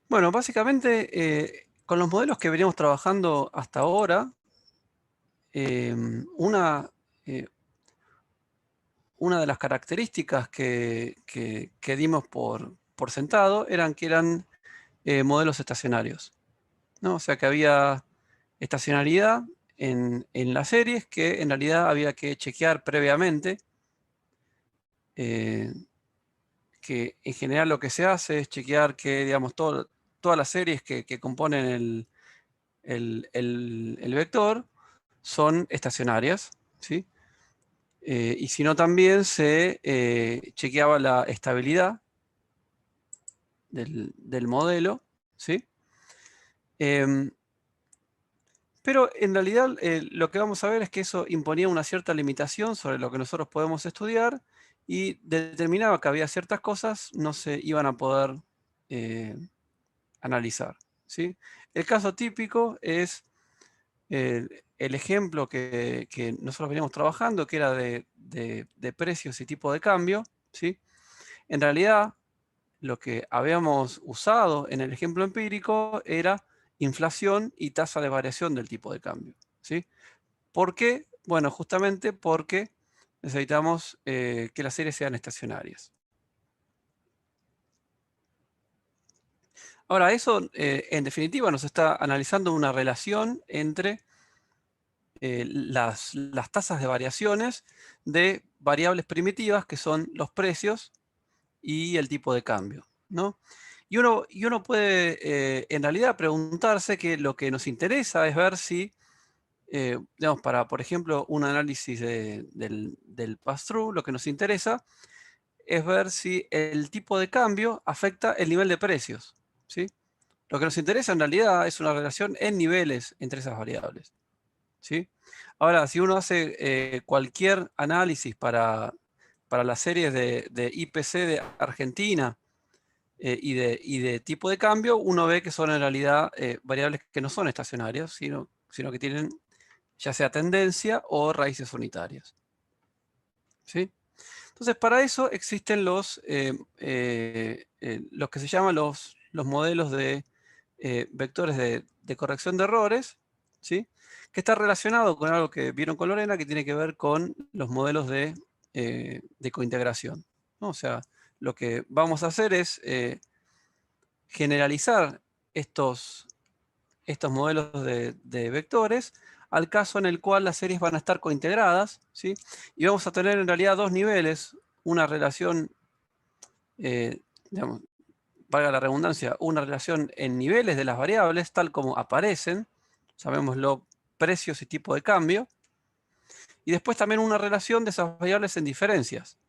Bueno, básicamente, con los modelos que veníamos trabajando hasta ahora, una, eh, una de las características que dimos por sentado eran que eran modelos estacionarios, ¿no? O sea que había estacionalidad en las series que en realidad había que chequear previamente, que en general lo que se hace es chequear que, digamos, todas las series que componen el vector son estacionarias, ¿sí? Y si no, también se chequeaba la estabilidad del modelo, ¿sí? Em, pero en realidad lo que vamos a ver es que eso imponía una cierta limitación sobre lo que nosotros podemos estudiar y determinaba que había ciertas cosas no se iban a poder eh, analizar, ¿sí? El caso típico es el ejemplo que nosotros veníamos trabajando, que era de precios y tipo de cambio, ¿sí? En realidad, lo que habíamos usado en el ejemplo empírico era inflación y tasa de variación del tipo de cambio, ¿sí? ¿Por qué? Bueno, justamente porque necesitamos que las series sean estacionarias. Ahora, eso en definitiva nos está analizando una relación entre las tasas de variaciones de variables primitivas que son los precios y el tipo de cambio, ¿no? Y uno puede en realidad preguntarse que lo que nos interesa es ver si, digamos, para, por ejemplo, un análisis del pass-through, lo que nos interesa es ver si el tipo de cambio afecta el nivel de precios, ¿sí? Lo que nos interesa en realidad es una relación en niveles entre esas variables, ¿sí? Ahora, si uno hace cualquier análisis para las series de IPC de Argentina y de tipo de cambio, uno ve que son en realidad variables que no son estacionarias, sino que tienen ya sea tendencia o raíces unitarias, ¿sí? Entonces, para eso existen los que se llaman los modelos de vectores de corrección de errores, ¿sí? Que está relacionado con algo que vieron con Lorena, que tiene que ver con los modelos de cointegración, ¿no? O sea, lo que vamos a hacer es generalizar estos modelos de vectores al caso en el cual las series van a estar cointegradas, ¿sí? Y vamos a tener en realidad dos niveles, una relación, digamos, valga la redundancia, una relación en niveles de las variables, tal como aparecen, llamémoslo precios y tipo de cambio, y después también una relación de esas variables en diferencias,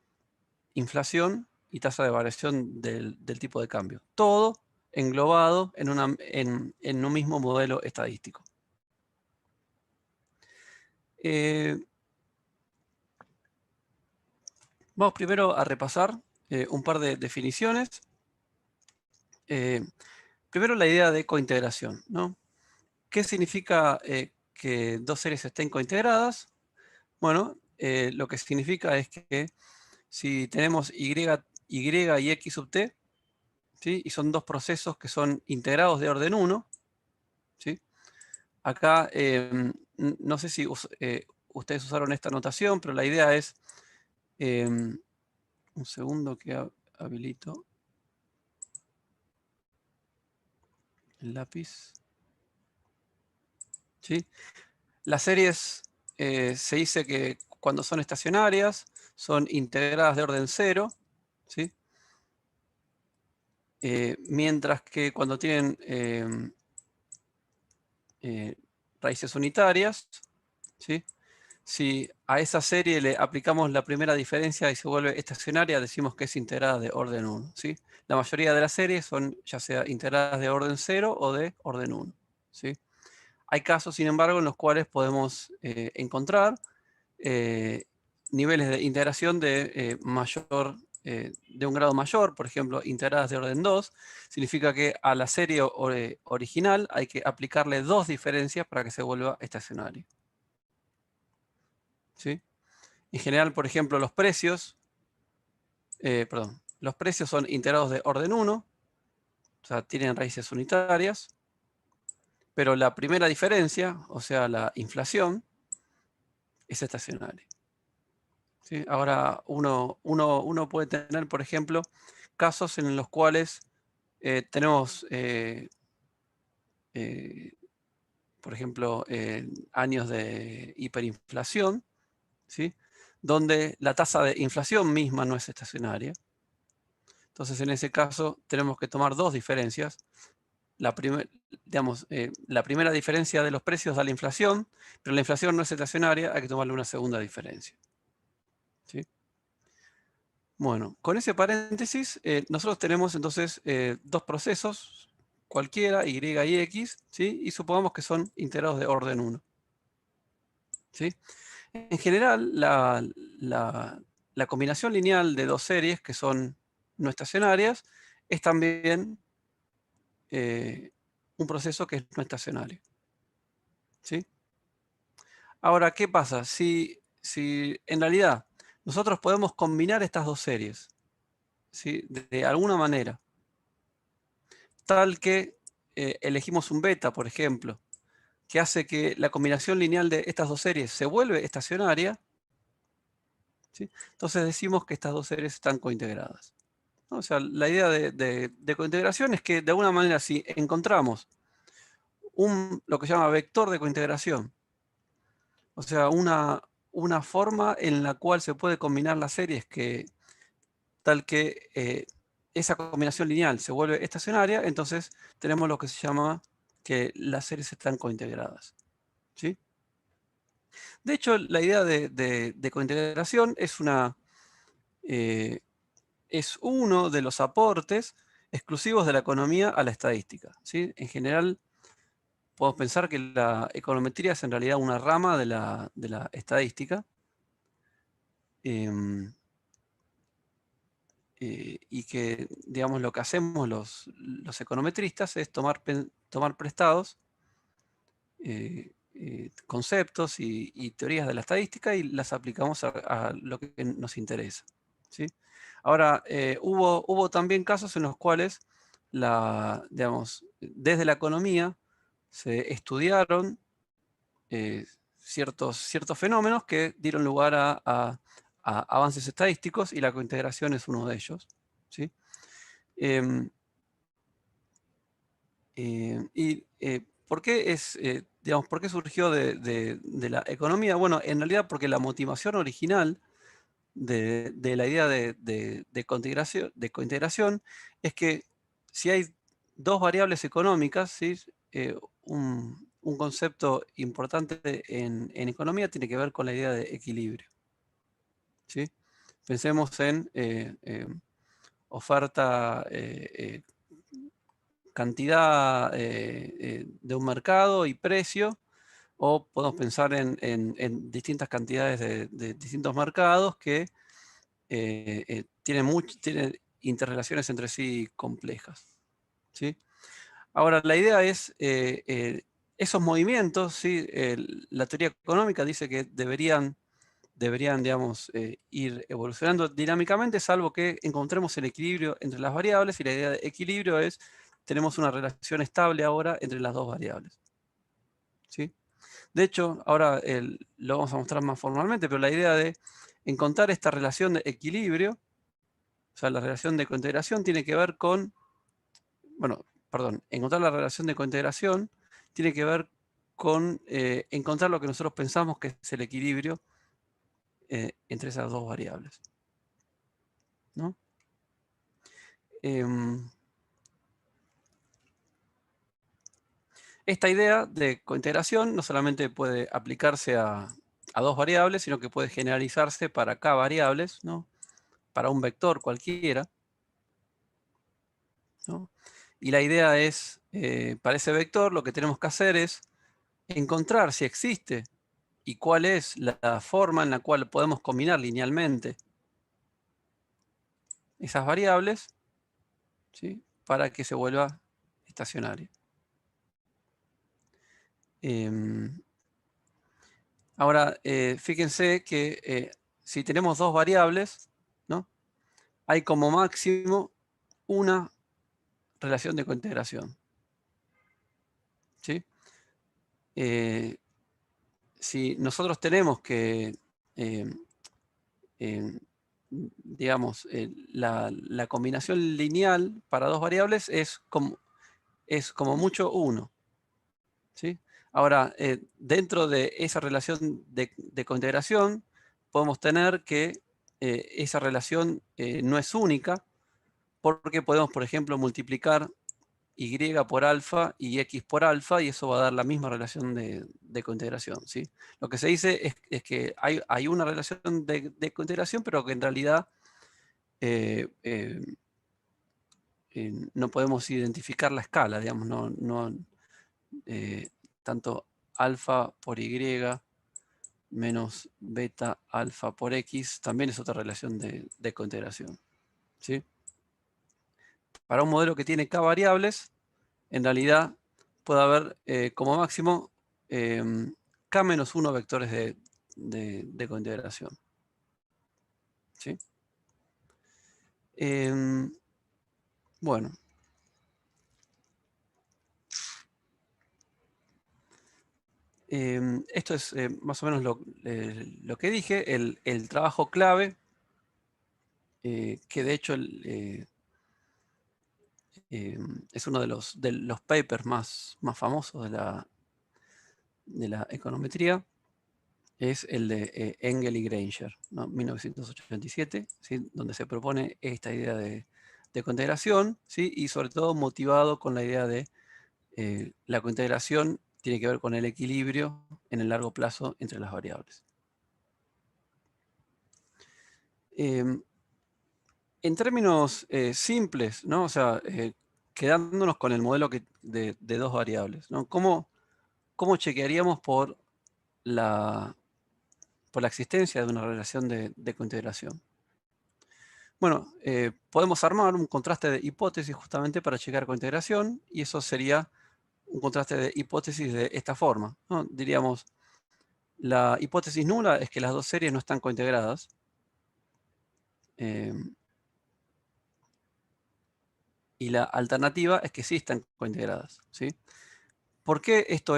inflación y tasa de variación del tipo de cambio. Todo englobado en un mismo modelo estadístico. Eh, Vamos primero a repasar un par de definiciones. Primero la idea de cointegración, ¿no? ¿Qué significa que dos series estén cointegradas? Bueno, lo que significa es que si tenemos y y x sub t, ¿sí? Y son dos procesos que son integrados de orden 1, ¿sí? Acá, no sé si ustedes usaron esta notación, pero la idea es, un segundo que habilito el lápiz, ¿sí? Las series se dice que cuando son estacionarias son integradas de orden 0, ¿sí? Mientras que cuando tienen raíces unitarias, ¿sí? Si a esa serie le aplicamos la primera diferencia y se vuelve estacionaria, decimos que es integrada de orden 1, ¿sí? La mayoría de las series son ya sea integradas de orden 0 o de orden 1, ¿sí? Hay casos, sin embargo, en los cuales podemos encontrar niveles de integración de un grado mayor, por ejemplo, integradas de orden 2, significa que a la serie original hay que aplicarle dos diferencias para que se vuelva estacionario, ¿sí? En general, por ejemplo, los precios son integrados de orden 1, o sea, tienen raíces unitarias, pero la primera diferencia, o sea, la inflación, es estacionaria. ¿Sí? Ahora, uno puede tener, por ejemplo, casos en los cuales tenemos, por ejemplo, años de hiperinflación, ¿sí? Donde la tasa de inflación misma no es estacionaria. Entonces, en ese caso, tenemos que tomar dos diferencias. La primera diferencia de los precios da la inflación, pero la inflación no es estacionaria, hay que tomarle una segunda diferencia. ¿Sí? Bueno, con ese paréntesis, nosotros tenemos entonces dos procesos, cualquiera, y y x, ¿sí? Y supongamos que son integrados de orden 1. ¿Sí? En general, la combinación lineal de dos series que son no estacionarias es también un proceso que es no estacionario. ¿Sí? Ahora, ¿qué pasa? Si en realidad nosotros podemos combinar estas dos series, ¿sí? De alguna manera, tal que elegimos un beta, por ejemplo, que hace que la combinación lineal de estas dos series se vuelve estacionaria, ¿sí? Entonces decimos que estas dos series están cointegradas, ¿no? O sea, la idea de cointegración es que de alguna manera si encontramos lo que se llama vector de cointegración, o sea, una forma en la cual se puede combinar las series tal que esa combinación lineal se vuelve estacionaria, entonces tenemos lo que se llama que las series están cointegradas. ¿Sí? De hecho, la idea de cointegración es uno de los aportes exclusivos de la economía a la estadística. ¿Sí? En general, podemos pensar que la econometría es en realidad una rama de la estadística. Y que, digamos, lo que hacemos los econometristas es tomar prestados conceptos y teorías de la estadística y las aplicamos a lo que nos interesa. ¿Sí? Ahora, hubo también casos en los cuales, digamos, desde la economía se estudiaron ciertos fenómenos que dieron lugar a avances estadísticos y la cointegración es uno de ellos. ¿Sí? ¿Por qué digamos, por qué surgió de la economía? Bueno, en realidad porque la motivación original de la idea de cointegración es que si hay dos variables económicas, ¿sí? Un concepto importante en economía tiene que ver con la idea de equilibrio. ¿Sí? Pensemos en oferta, cantidad de un mercado y precio, o podemos pensar en distintas cantidades de distintos mercados que tienen interrelaciones entre sí complejas. ¿Sí? Ahora, la idea es, esos movimientos, ¿sí? La teoría económica dice que deberían digamos, ir evolucionando dinámicamente, salvo que encontremos el equilibrio entre las variables, y la idea de equilibrio es, tenemos una relación estable ahora entre las dos variables. ¿Sí? De hecho, ahora lo vamos a mostrar más formalmente, pero la idea de encontrar esta relación de equilibrio, o sea, la relación de cointegración tiene que ver con, bueno, perdón, encontrar la relación de cointegración tiene que ver con encontrar lo que nosotros pensamos que es el equilibrio entre esas dos variables. ¿No? Esta idea de cointegración no solamente puede aplicarse a dos variables, sino que puede generalizarse para k variables, ¿no? Para un vector cualquiera. ¿No? Y la idea es, para ese vector lo que tenemos que hacer es encontrar si existe y cuál es la forma en la cual podemos combinar linealmente esas variables, ¿sí? Para que se vuelva estacionaria. Ahora, fíjense que si tenemos dos variables, ¿no? Hay como máximo una relación de cointegración. ¿Sí? Si nosotros tenemos que, digamos, la combinación lineal para dos variables es como mucho 1. ¿Sí? Ahora, dentro de esa relación de cointegración, podemos tener que esa relación no es única, porque podemos, por ejemplo, multiplicar y por alfa y x por alfa, y eso va a dar la misma relación de cointegración. ¿Sí? Lo que se dice es que hay una relación de cointegración, pero que en realidad no podemos identificar la escala, digamos, tanto alfa por y menos beta alfa por x también es otra relación de cointegración. ¿Sí? Para un modelo que tiene k variables, en realidad puede haber como máximo k menos 1 vectores de cointegración. ¿Sí? Bueno. Esto es más o menos lo que dije, el trabajo clave, que de hecho es uno de los papers más famosos de la econometría, es el de Engel y Granger, ¿no? 1987, ¿sí? Donde se propone esta idea de cointegración, ¿sí? Y sobre todo motivado con la idea de la cointegración tiene que ver con el equilibrio en el largo plazo entre las variables. En términos simples, ¿no? O sea, quedándonos con el modelo de dos variables, ¿no? ¿Cómo chequearíamos por la existencia de una relación de cointegración? Bueno, podemos armar un contraste de hipótesis justamente para checar cointegración, y eso sería un contraste de hipótesis de esta forma, ¿no? Diríamos, la hipótesis nula es que las dos series no están cointegradas. Y la alternativa es que sí están cointegradas, ¿sí? ¿Por qué esto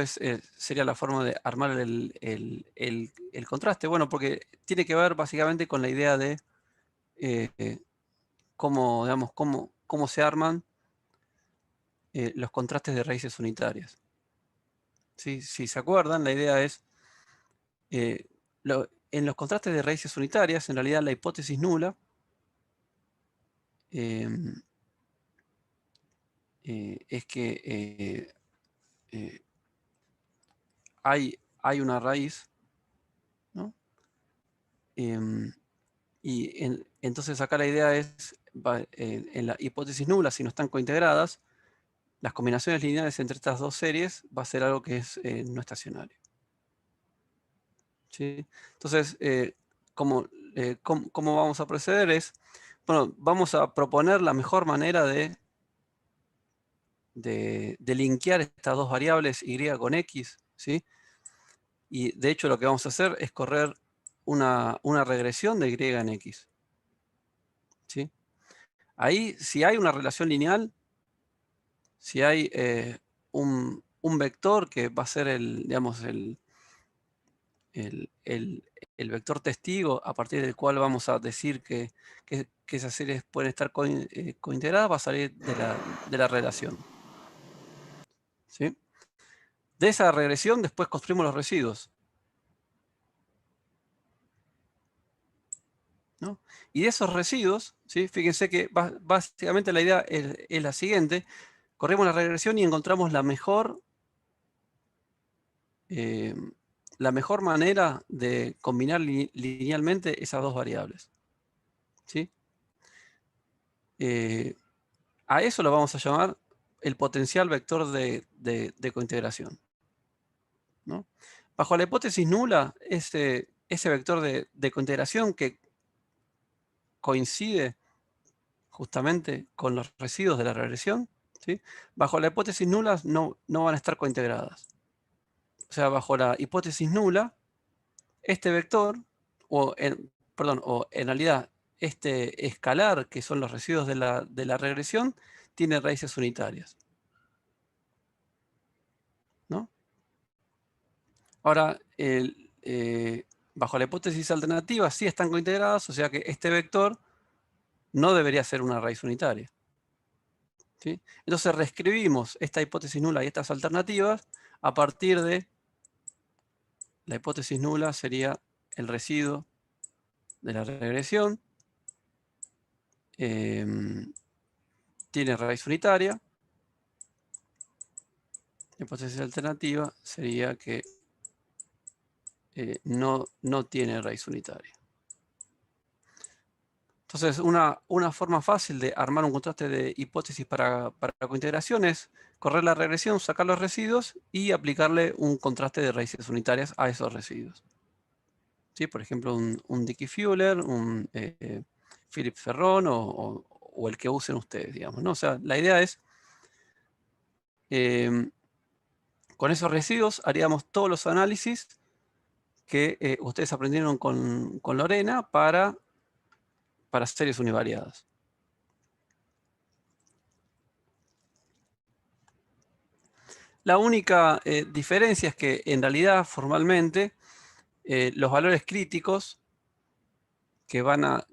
sería la forma de armar el contraste? Bueno, porque tiene que ver básicamente con la idea de cómo, digamos, cómo se arman los contrastes de raíces unitarias. ¿Sí? Si se acuerdan, la idea es, en los contrastes de raíces unitarias, en realidad la hipótesis nula es que hay una raíz, ¿no? Y entonces acá la idea es, en la hipótesis nula, si no están cointegradas, las combinaciones lineales entre estas dos series va a ser algo que es no estacionario. ¿Sí? Entonces, ¿cómo vamos a proceder? Bueno, vamos a proponer la mejor manera de linkear estas dos variables y con x, ¿sí? Y de hecho lo que vamos a hacer es correr una regresión de y en x. ¿Sí? Ahí, si hay una relación lineal, si hay un vector que va a ser digamos, el vector testigo a partir del cual vamos a decir que esas series pueden estar cointegradas, va a salir de la relación. ¿Sí? De esa regresión después construimos los residuos. ¿No? Y de esos residuos, ¿sí? Fíjense que básicamente la idea es la siguiente: corremos la regresión y encontramos la mejor manera de combinar linealmente esas dos variables. ¿Sí? A eso lo vamos a llamar el potencial vector de cointegración, ¿no? Bajo la hipótesis nula, ese vector de cointegración que coincide justamente con los residuos de la regresión, ¿sí? Bajo la hipótesis nula no van a estar cointegradas. O sea, bajo la hipótesis nula, este vector, o en realidad este escalar, que son los residuos de la regresión, tiene raíces unitarias, ¿no? Ahora, bajo la hipótesis alternativa, sí están cointegradas, o sea que este vector no debería ser una raíz unitaria, ¿sí? Entonces reescribimos esta hipótesis nula y estas alternativas a partir de la hipótesis nula sería el residuo de la regresión, tiene raíz unitaria. La hipótesis alternativa sería que no tiene raíz unitaria. Entonces, una forma fácil de armar un contraste de hipótesis para cointegración es correr la regresión, sacar los residuos y aplicarle un contraste de raíces unitarias a esos residuos. ¿Sí? Por ejemplo, un Dickey-Fuller, un Phillips-Ferron o el que usen ustedes, digamos, ¿no? O sea, la idea es, con esos residuos haríamos todos los análisis que ustedes aprendieron con Lorena para series univariadas. La única diferencia es que en realidad formalmente los valores críticos que van a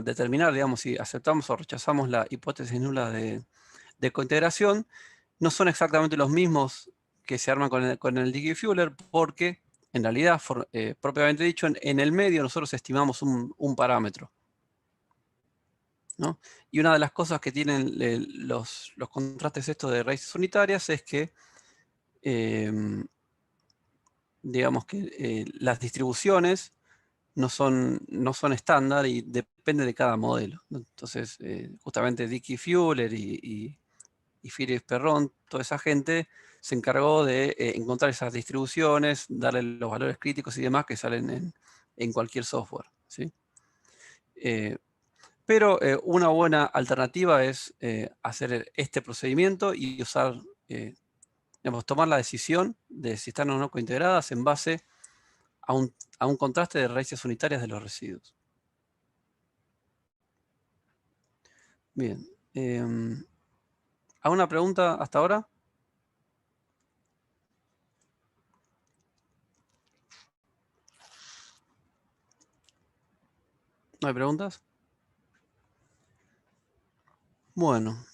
determinar, digamos, si aceptamos o rechazamos la hipótesis nula de cointegración, no son exactamente los mismos que se arman con el Dickey-Fuller, porque en realidad, propiamente dicho, en el medio nosotros estimamos un parámetro, ¿no? Y una de las cosas que tienen los contrastes estos de raíces unitarias es que digamos que las distribuciones no son estándar y depende de cada modelo, ¿no? Entonces, justamente Dickey-Fuller y Phillips-Perron, toda esa gente se encargó de encontrar esas distribuciones, darle los valores críticos y demás que salen en cualquier software, ¿sí? Pero una buena alternativa es hacer este procedimiento y usar, digamos, tomar la decisión de si están o no cointegradas en base a un contraste de raíces unitarias de los residuos. Bien. ¿Alguna pregunta hasta ahora? ¿No hay preguntas? Bueno.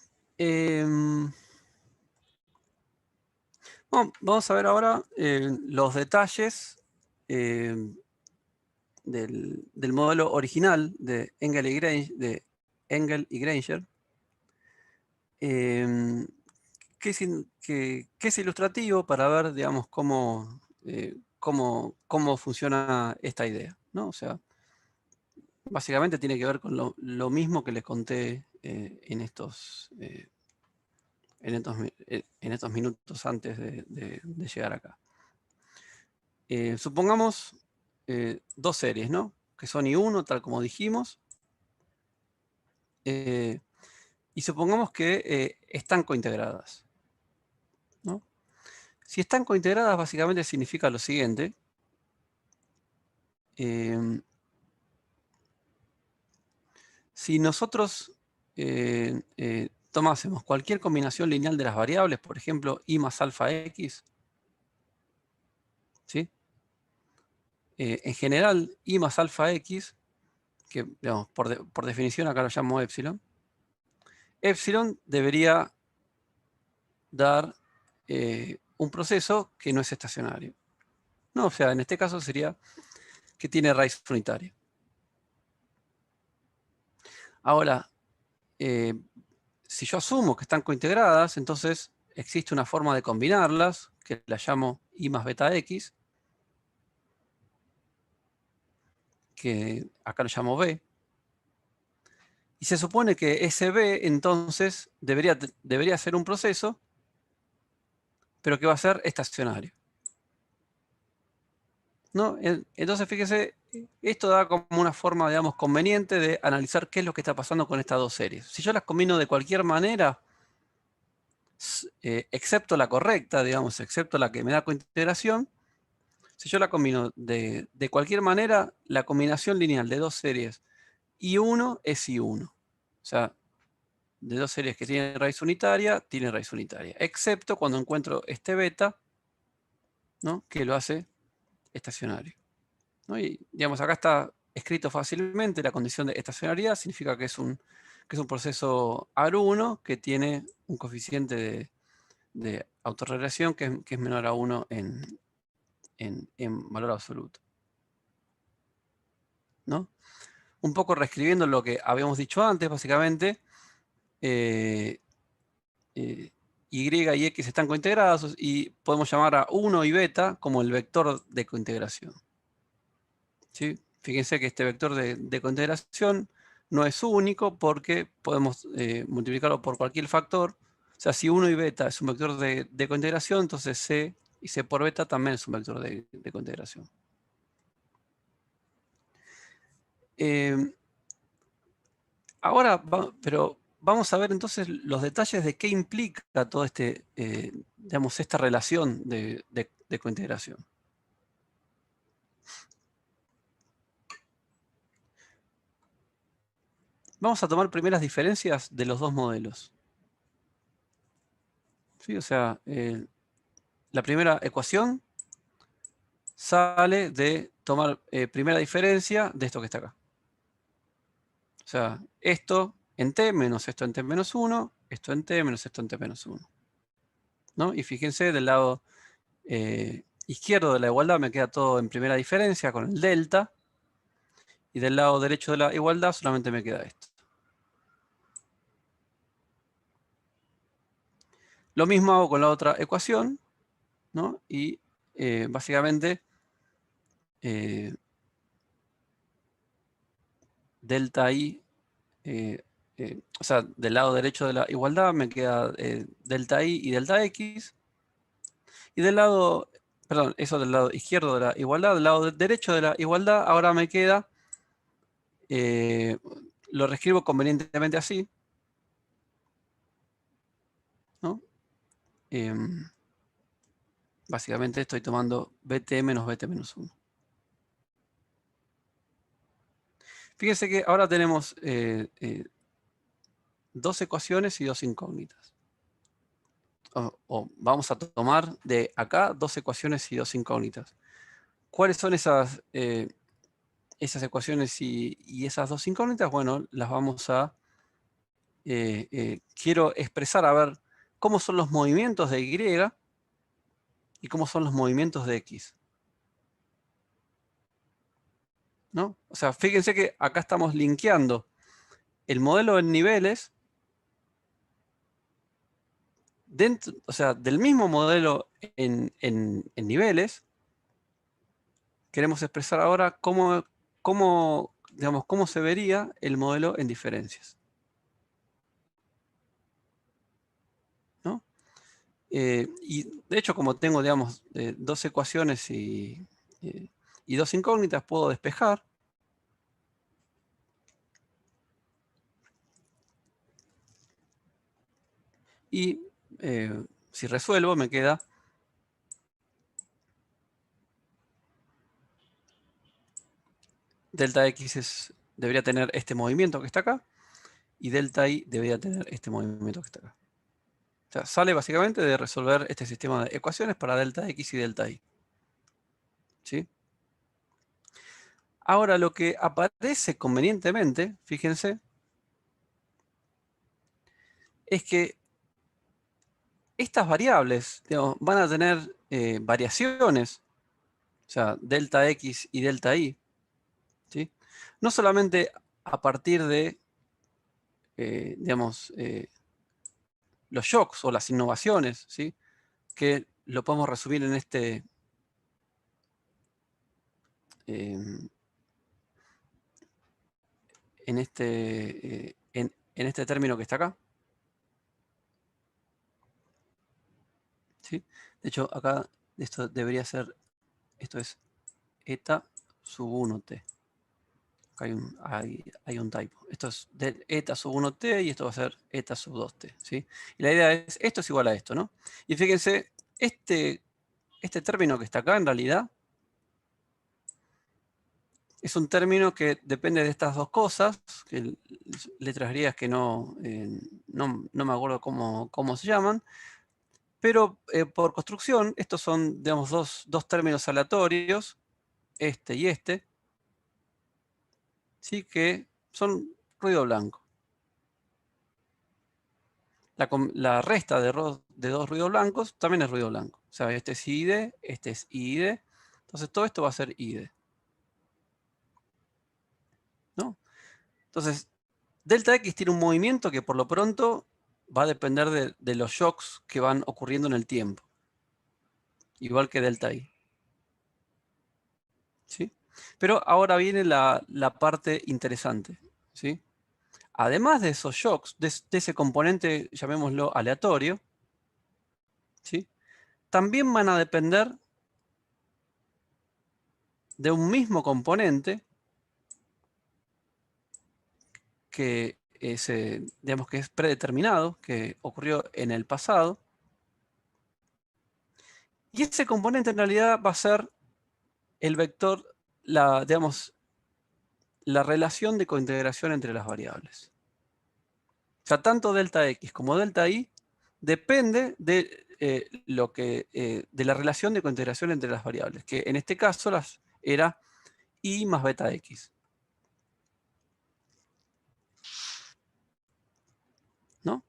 Vamos a ver ahora los detalles del modelo original de Engel y Granger, que es ilustrativo para ver, digamos, cómo funciona esta idea, ¿no? O sea, básicamente tiene que ver con lo mismo que les conté en estos minutos antes de llegar acá. Supongamos dos series, ¿no? Que son I1, tal como dijimos. Y supongamos que están cointegradas, ¿no? Si están cointegradas, básicamente significa lo siguiente. Si nosotros tomásemos cualquier combinación lineal de las variables, por ejemplo, I más alfa X, ¿sí? En general, I más alfa X, que digamos, por definición acá lo llamo epsilon, epsilon debería dar un proceso que no es estacionario, ¿no? O sea, en este caso sería que tiene raíz unitaria. Ahora, si yo asumo que están cointegradas, entonces existe una forma de combinarlas, que la llamo I más beta X, que acá lo llamo B. Y se supone que ese B, entonces, debería ser un proceso, pero que va a ser estacionario, ¿no? Entonces, fíjese, esto da como una forma, digamos, conveniente de analizar qué es lo que está pasando con estas dos series. Si yo las combino de cualquier manera, excepto la correcta, digamos, excepto la que me da cointegración, si yo la combino de cualquier manera, la combinación lineal de dos series I1 es I1. O sea, de dos series que tienen raíz unitaria, tiene raíz unitaria. Excepto cuando encuentro este beta, ¿no? Que lo hace estacionario, ¿no? Y digamos, acá está escrito fácilmente la condición de estacionariedad, significa que es un proceso AR1 que tiene un coeficiente de autorregresión que es menor a 1 en valor absoluto, ¿no? Un poco reescribiendo lo que habíamos dicho antes, básicamente, y y x están cointegrados y podemos llamar a 1 y beta como el vector de cointegración, ¿sí? Fíjense que este vector de cointegración no es único porque podemos multiplicarlo por cualquier factor. O sea, si 1 y beta es un vector de cointegración, entonces c y c por beta también es un vector de cointegración. Ahora, pero vamos a ver entonces los detalles de qué implica todo digamos, esta relación de cointegración. Vamos a tomar primeras diferencias de los dos modelos. ¿Sí? O sea, la primera ecuación sale de tomar primera diferencia de esto que está acá. O sea, esto en t menos esto en t menos 1, esto en t menos esto en t menos 1. ¿No? Y fíjense, del lado izquierdo de la igualdad me queda todo en primera diferencia con el delta. Y del lado derecho de la igualdad solamente me queda esto. Lo mismo hago con la otra ecuación, ¿no? Y básicamente delta i, o sea, del lado derecho de la igualdad me queda delta i y delta x. Y del lado, perdón, eso del lado izquierdo de la igualdad, del lado derecho de la igualdad, ahora me queda, lo reescribo convenientemente así, ¿no? Básicamente estoy tomando bt menos bt menos 1. Fíjense que ahora tenemos dos ecuaciones y dos incógnitas. O vamos a tomar de acá dos ecuaciones y dos incógnitas. ¿Cuáles son esas ecuaciones y esas dos incógnitas? Bueno, las vamos a... quiero expresar, a ver, cómo son los movimientos de Y y cómo son los movimientos de X. ¿No? O sea, fíjense que acá estamos linkeando el modelo en niveles dentro, o sea, del mismo modelo en niveles. Queremos expresar ahora digamos, cómo se vería el modelo en diferencias, ¿no? Y de hecho, como tengo, digamos, dos ecuaciones y dos incógnitas, puedo despejar. Y si resuelvo, me queda delta x debería tener este movimiento que está acá, y delta y debería tener este movimiento que está acá. O sea, sale básicamente de resolver este sistema de ecuaciones para delta x y delta y. ¿Sí? Ahora, lo que aparece convenientemente, fíjense, es que estas variables, digamos, van a tener variaciones, o sea, delta x y delta y, ¿sí? No solamente a partir de, digamos, los shocks o las innovaciones, ¿sí? Que lo podemos resumir en este, en este término que está acá. ¿Sí? De hecho, acá esto debería ser, esto es eta sub 1t. Acá hay un typo. Esto es de eta sub 1t y esto va a ser eta sub 2t. ¿Sí? Y la idea es, esto es igual a esto, ¿no? Y fíjense, este término que está acá, en realidad, es un término que depende de estas dos cosas, que letras griegas que no no me acuerdo cómo se llaman, pero por construcción, estos son, digamos, dos términos aleatorios, este y este, ¿sí? Que son ruido blanco. La resta de dos ruidos blancos también es ruido blanco. O sea, este es ID, este es ID. Entonces todo esto va a ser ID, ¿no? Entonces, delta X tiene un movimiento que por lo pronto va a depender de los shocks que van ocurriendo en el tiempo. Igual que delta Y. ¿Sí? Pero ahora viene la parte interesante. ¿Sí? Además de esos shocks, de ese componente, llamémoslo aleatorio, ¿sí? También van a depender de un mismo componente que digamos que es predeterminado, que ocurrió en el pasado. Y ese componente en realidad va a ser el vector, digamos, la relación de cointegración entre las variables. O sea, tanto delta X como delta Y depende de, de la relación de cointegración entre las variables, que en este caso era Y más beta X. ¿No?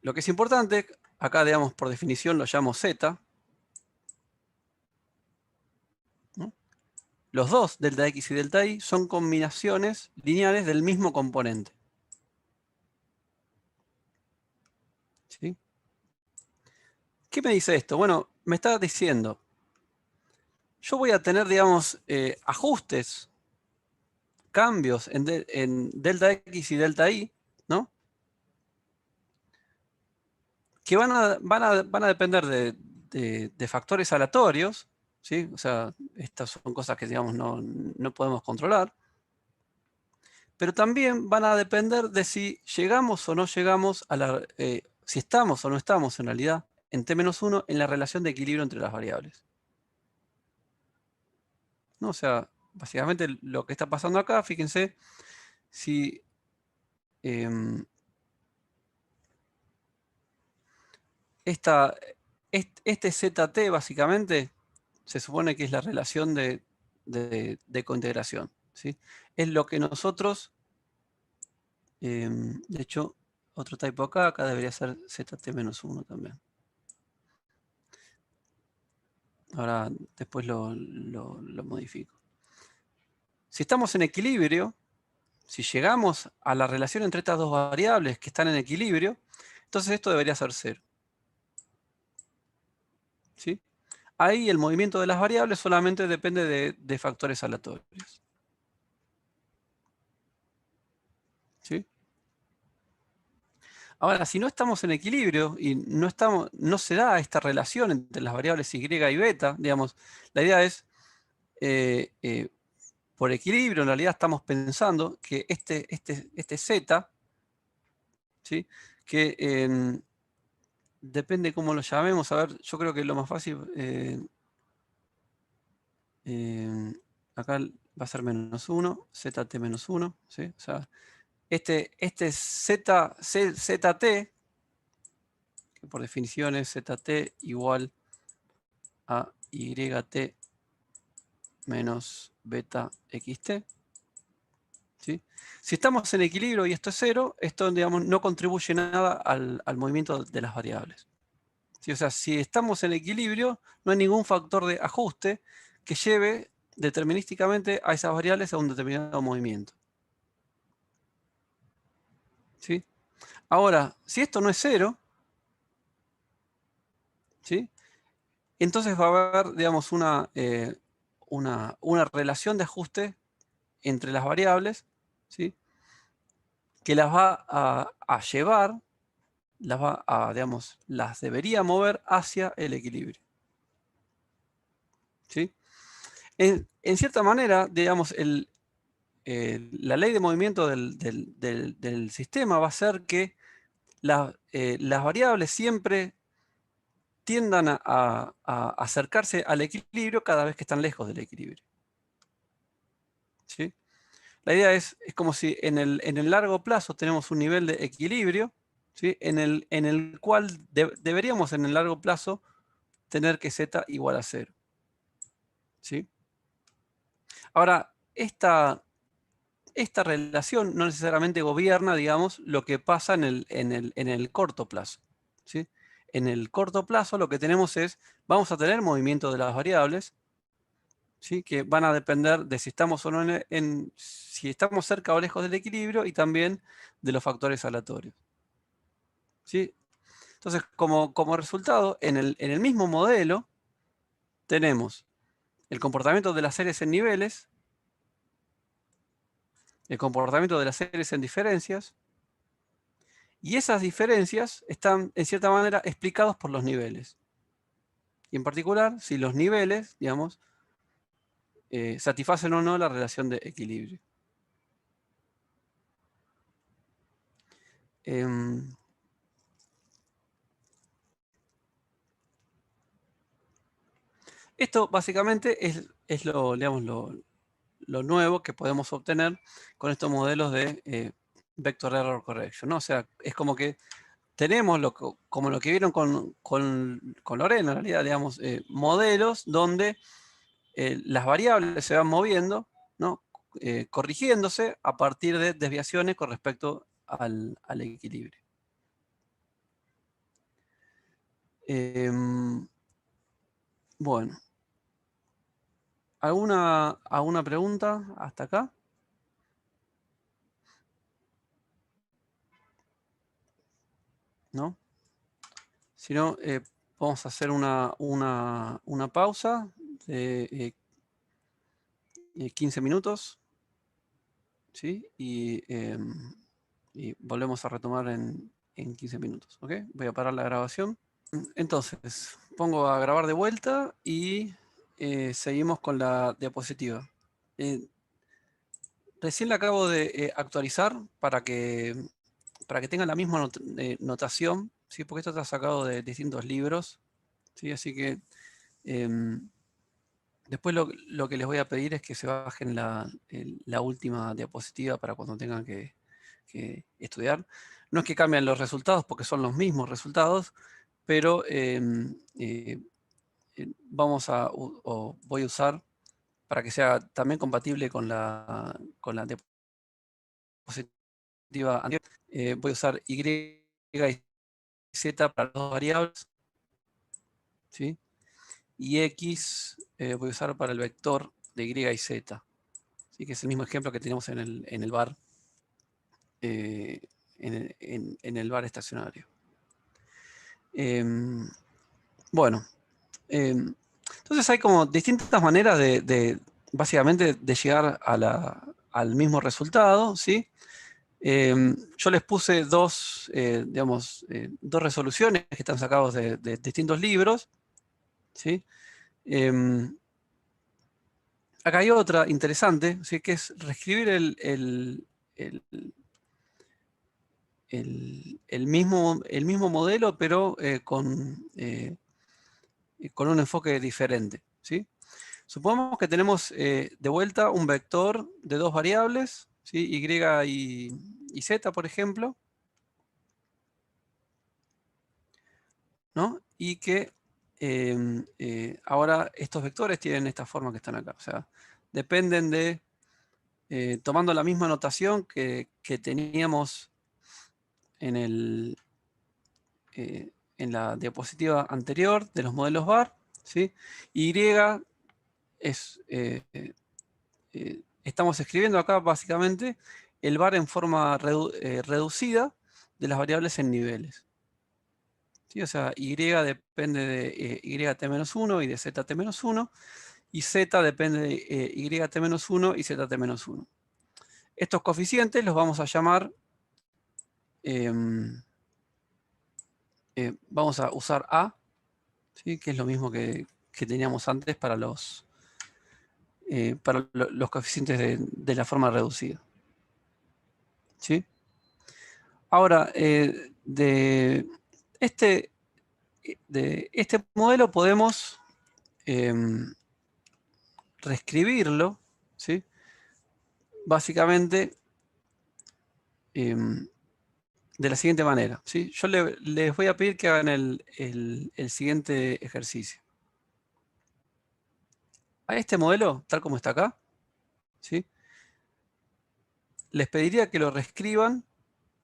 Lo que es importante, acá digamos por definición lo llamo Z, ¿no? Los dos, delta X y delta Y, son combinaciones lineales del mismo componente. ¿Sí? ¿Qué me dice esto? Bueno, me está diciendo, yo voy a tener, digamos, ajustes, cambios en delta X y delta Y, ¿no? Que van a depender de factores aleatorios, ¿sí? O sea, estas son cosas que, digamos, no podemos controlar. Pero también van a depender de si llegamos o no llegamos si estamos o no estamos en realidad en T-1 en la relación de equilibrio entre las variables. ¿No? O sea, básicamente lo que está pasando acá, fíjense, si este ZT básicamente se supone que es la relación de cointegración, ¿sí? Es lo que nosotros, de hecho, otro typo acá debería ser ZT-1 también. Ahora después lo modifico. Si estamos en equilibrio, si llegamos a la relación entre estas dos variables que están en equilibrio, entonces esto debería ser 0. ¿Sí? Ahí el movimiento de las variables solamente depende de factores aleatorios. ¿Sí? Ahora, si no estamos en equilibrio y no se da esta relación entre las variables y y beta, digamos, la idea es, por equilibrio, en realidad estamos pensando que este z, ¿sí? Que depende cómo lo llamemos, a ver, yo creo que lo más fácil, acá va a ser -1, ZT-1, ¿sí? O sea, este ZT, que por definición es ZT igual a YT menos beta XT. ¿Sí? Si estamos en equilibrio y esto es 0, esto, digamos, no contribuye nada al movimiento de las variables. ¿Sí? O sea, si estamos en equilibrio, no hay ningún factor de ajuste que lleve determinísticamente a esas variables a un determinado movimiento. ¿Sí? Ahora, si esto no es 0, ¿sí? Entonces va a haber, digamos, una relación de ajuste entre las variables, ¿sí? Que las va a llevar, digamos, las debería mover hacia el equilibrio. ¿Sí? En cierta manera, digamos, la ley de movimiento del sistema va a ser que las variables siempre tiendan a acercarse al equilibrio cada vez que están lejos del equilibrio. ¿Sí? La idea es como si en el largo plazo tenemos un nivel de equilibrio, ¿sí? en el cual deberíamos en el largo plazo tener que z igual a 0. ¿Sí? Ahora, esta relación no necesariamente gobierna, digamos, lo que pasa en el corto plazo. ¿Sí? En el corto plazo lo que tenemos es, vamos a tener movimiento de las variables, ¿sí? Que van a depender de si estamos o no si estamos cerca o lejos del equilibrio y también de los factores aleatorios. ¿Sí? Entonces, como resultado, en el mismo modelo tenemos el comportamiento de las series en niveles, el comportamiento de las series en diferencias, y esas diferencias están, en cierta manera, explicados por los niveles. Y en particular, si los niveles, digamos, satisfacen o no la relación de equilibrio. Esto básicamente es digamos, lo nuevo que podemos obtener con estos modelos de Vector Error Correction, ¿no? O sea, es como que tenemos, como lo que vieron con Lorena, en realidad, digamos, modelos donde las variables se van moviendo, ¿no? Corrigiéndose a partir de desviaciones con respecto al equilibrio. Bueno. ¿Alguna pregunta hasta acá? ¿No? Si no, vamos a hacer una pausa de 15 minutos. ¿Sí? Y volvemos a retomar en 15 minutos. ¿Ok? Voy a parar la grabación. Entonces, pongo a grabar de vuelta y seguimos con la diapositiva. Recién la acabo de actualizar para que tengan la misma notación, ¿sí? Porque esto está sacado de distintos libros, ¿sí? Así que después lo que les voy a pedir es que se bajen la última diapositiva para cuando tengan que estudiar. No es que cambien los resultados porque son los mismos resultados, pero voy a usar para que sea también compatible con la diapositiva anterior. Voy a usar y y z para las dos variables, ¿sí? Y x voy a usar para el vector de y y z, ¿sí? Que es el mismo ejemplo que tenemos en el bar, en el bar estacionario. Bueno, entonces hay como distintas maneras básicamente de llegar al mismo resultado, ¿sí? Yo les puse dos resoluciones que están sacados de distintos libros, ¿sí? Acá hay otra interesante, ¿sí? Que es reescribir el mismo modelo, pero con un enfoque diferente, ¿sí? Supongamos que tenemos de vuelta un vector de dos variables, ¿sí? Y y z, por ejemplo, ¿no? Y que ahora estos vectores tienen esta forma que están acá. O sea, dependen de, tomando la misma notación que teníamos en la diapositiva anterior de los modelos bar, ¿sí? Y es, estamos escribiendo acá básicamente el bar en forma reducida de las variables en niveles. ¿Sí? O sea, y depende de yt-1 y de zt-1, y z depende de yt-1 y zt-1. Estos coeficientes los vamos a llamar, vamos a usar a, ¿sí? Que es lo mismo que teníamos antes para los coeficientes de la forma reducida. ¿Sí? Ahora, de este modelo podemos reescribirlo, ¿sí? básicamente de la siguiente manera, ¿sí? Yo les voy a pedir que hagan el siguiente ejercicio. A este modelo, tal como está acá, ¿sí? Les pediría que lo reescriban,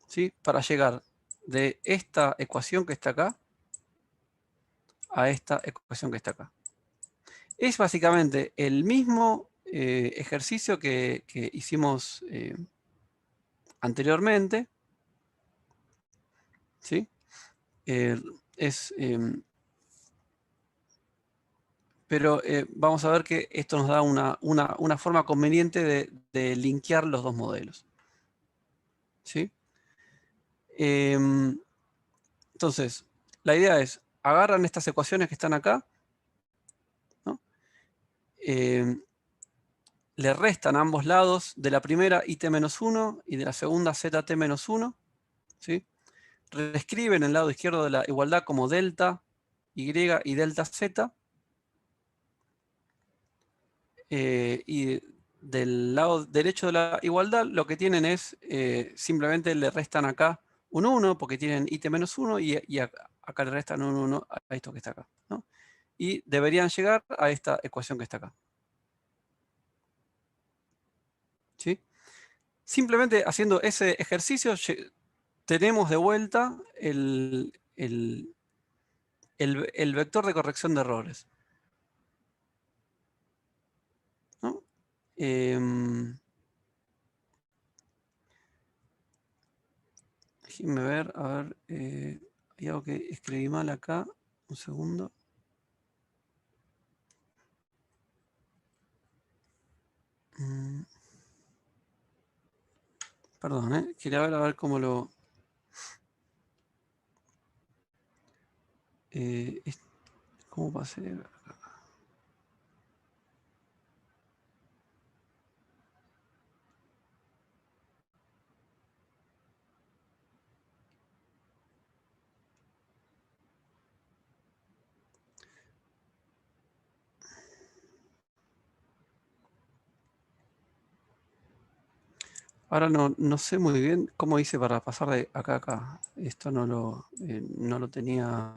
¿sí? Para llegar de esta ecuación que está acá a esta ecuación que está acá. Es básicamente el mismo ejercicio que hicimos anteriormente, ¿sí? Pero vamos a ver que esto nos da una forma conveniente de linkear los dos modelos, ¿sí? Entonces, la idea es, agarran estas ecuaciones que están acá, ¿no? Le restan a ambos lados de la primera it-1 y de la segunda zt-1, ¿sí? Reescriben el lado izquierdo de la igualdad como delta y y delta z, y del lado derecho de la igualdad lo que tienen es, simplemente le restan acá un 1, porque tienen it-1, y acá le restan un 1 a esto que está acá, ¿no? Y deberían llegar a esta ecuación que está acá, ¿sí? Simplemente haciendo ese ejercicio tenemos de vuelta el vector de corrección de errores, ¿no? Déjenme ver, a ver, hay algo que escribí mal acá, un segundo. Perdón, quería ver a ver cómo lo... ¿Cómo pasé? Ahora no sé muy bien cómo hice para pasar de acá a acá. Esto no lo tenía...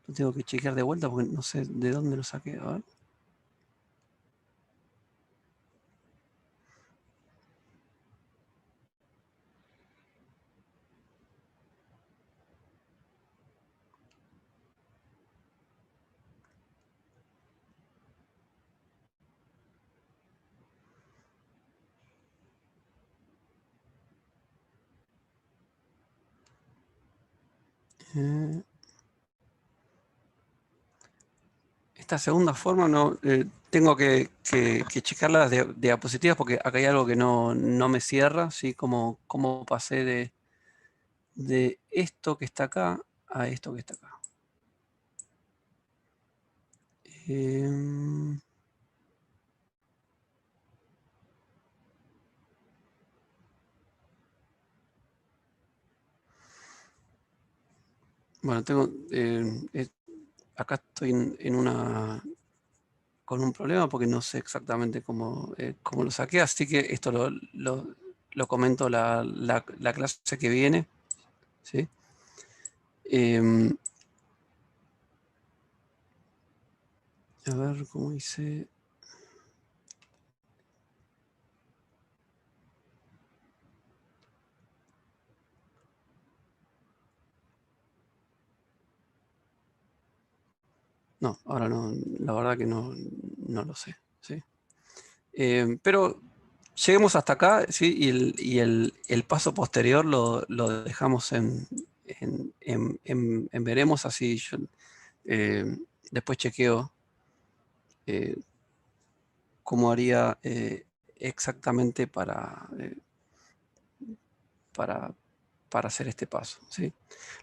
Lo tengo que chequear de vuelta porque no sé de dónde lo saqué. A ver. Esta segunda forma no tengo que checar las diapositivas porque acá hay algo que no me cierra, ¿sí? Como pasé de esto que está acá a esto que está acá. Bueno, acá estoy con un problema porque no sé exactamente cómo lo saqué, así que esto lo comento la clase que viene, ¿sí? A ver cómo hice... No, ahora no, la verdad que no lo sé, ¿sí? Pero lleguemos hasta acá, ¿sí? Y el paso posterior lo dejamos en veremos, así yo después chequeo cómo haría exactamente para hacer este paso, ¿sí?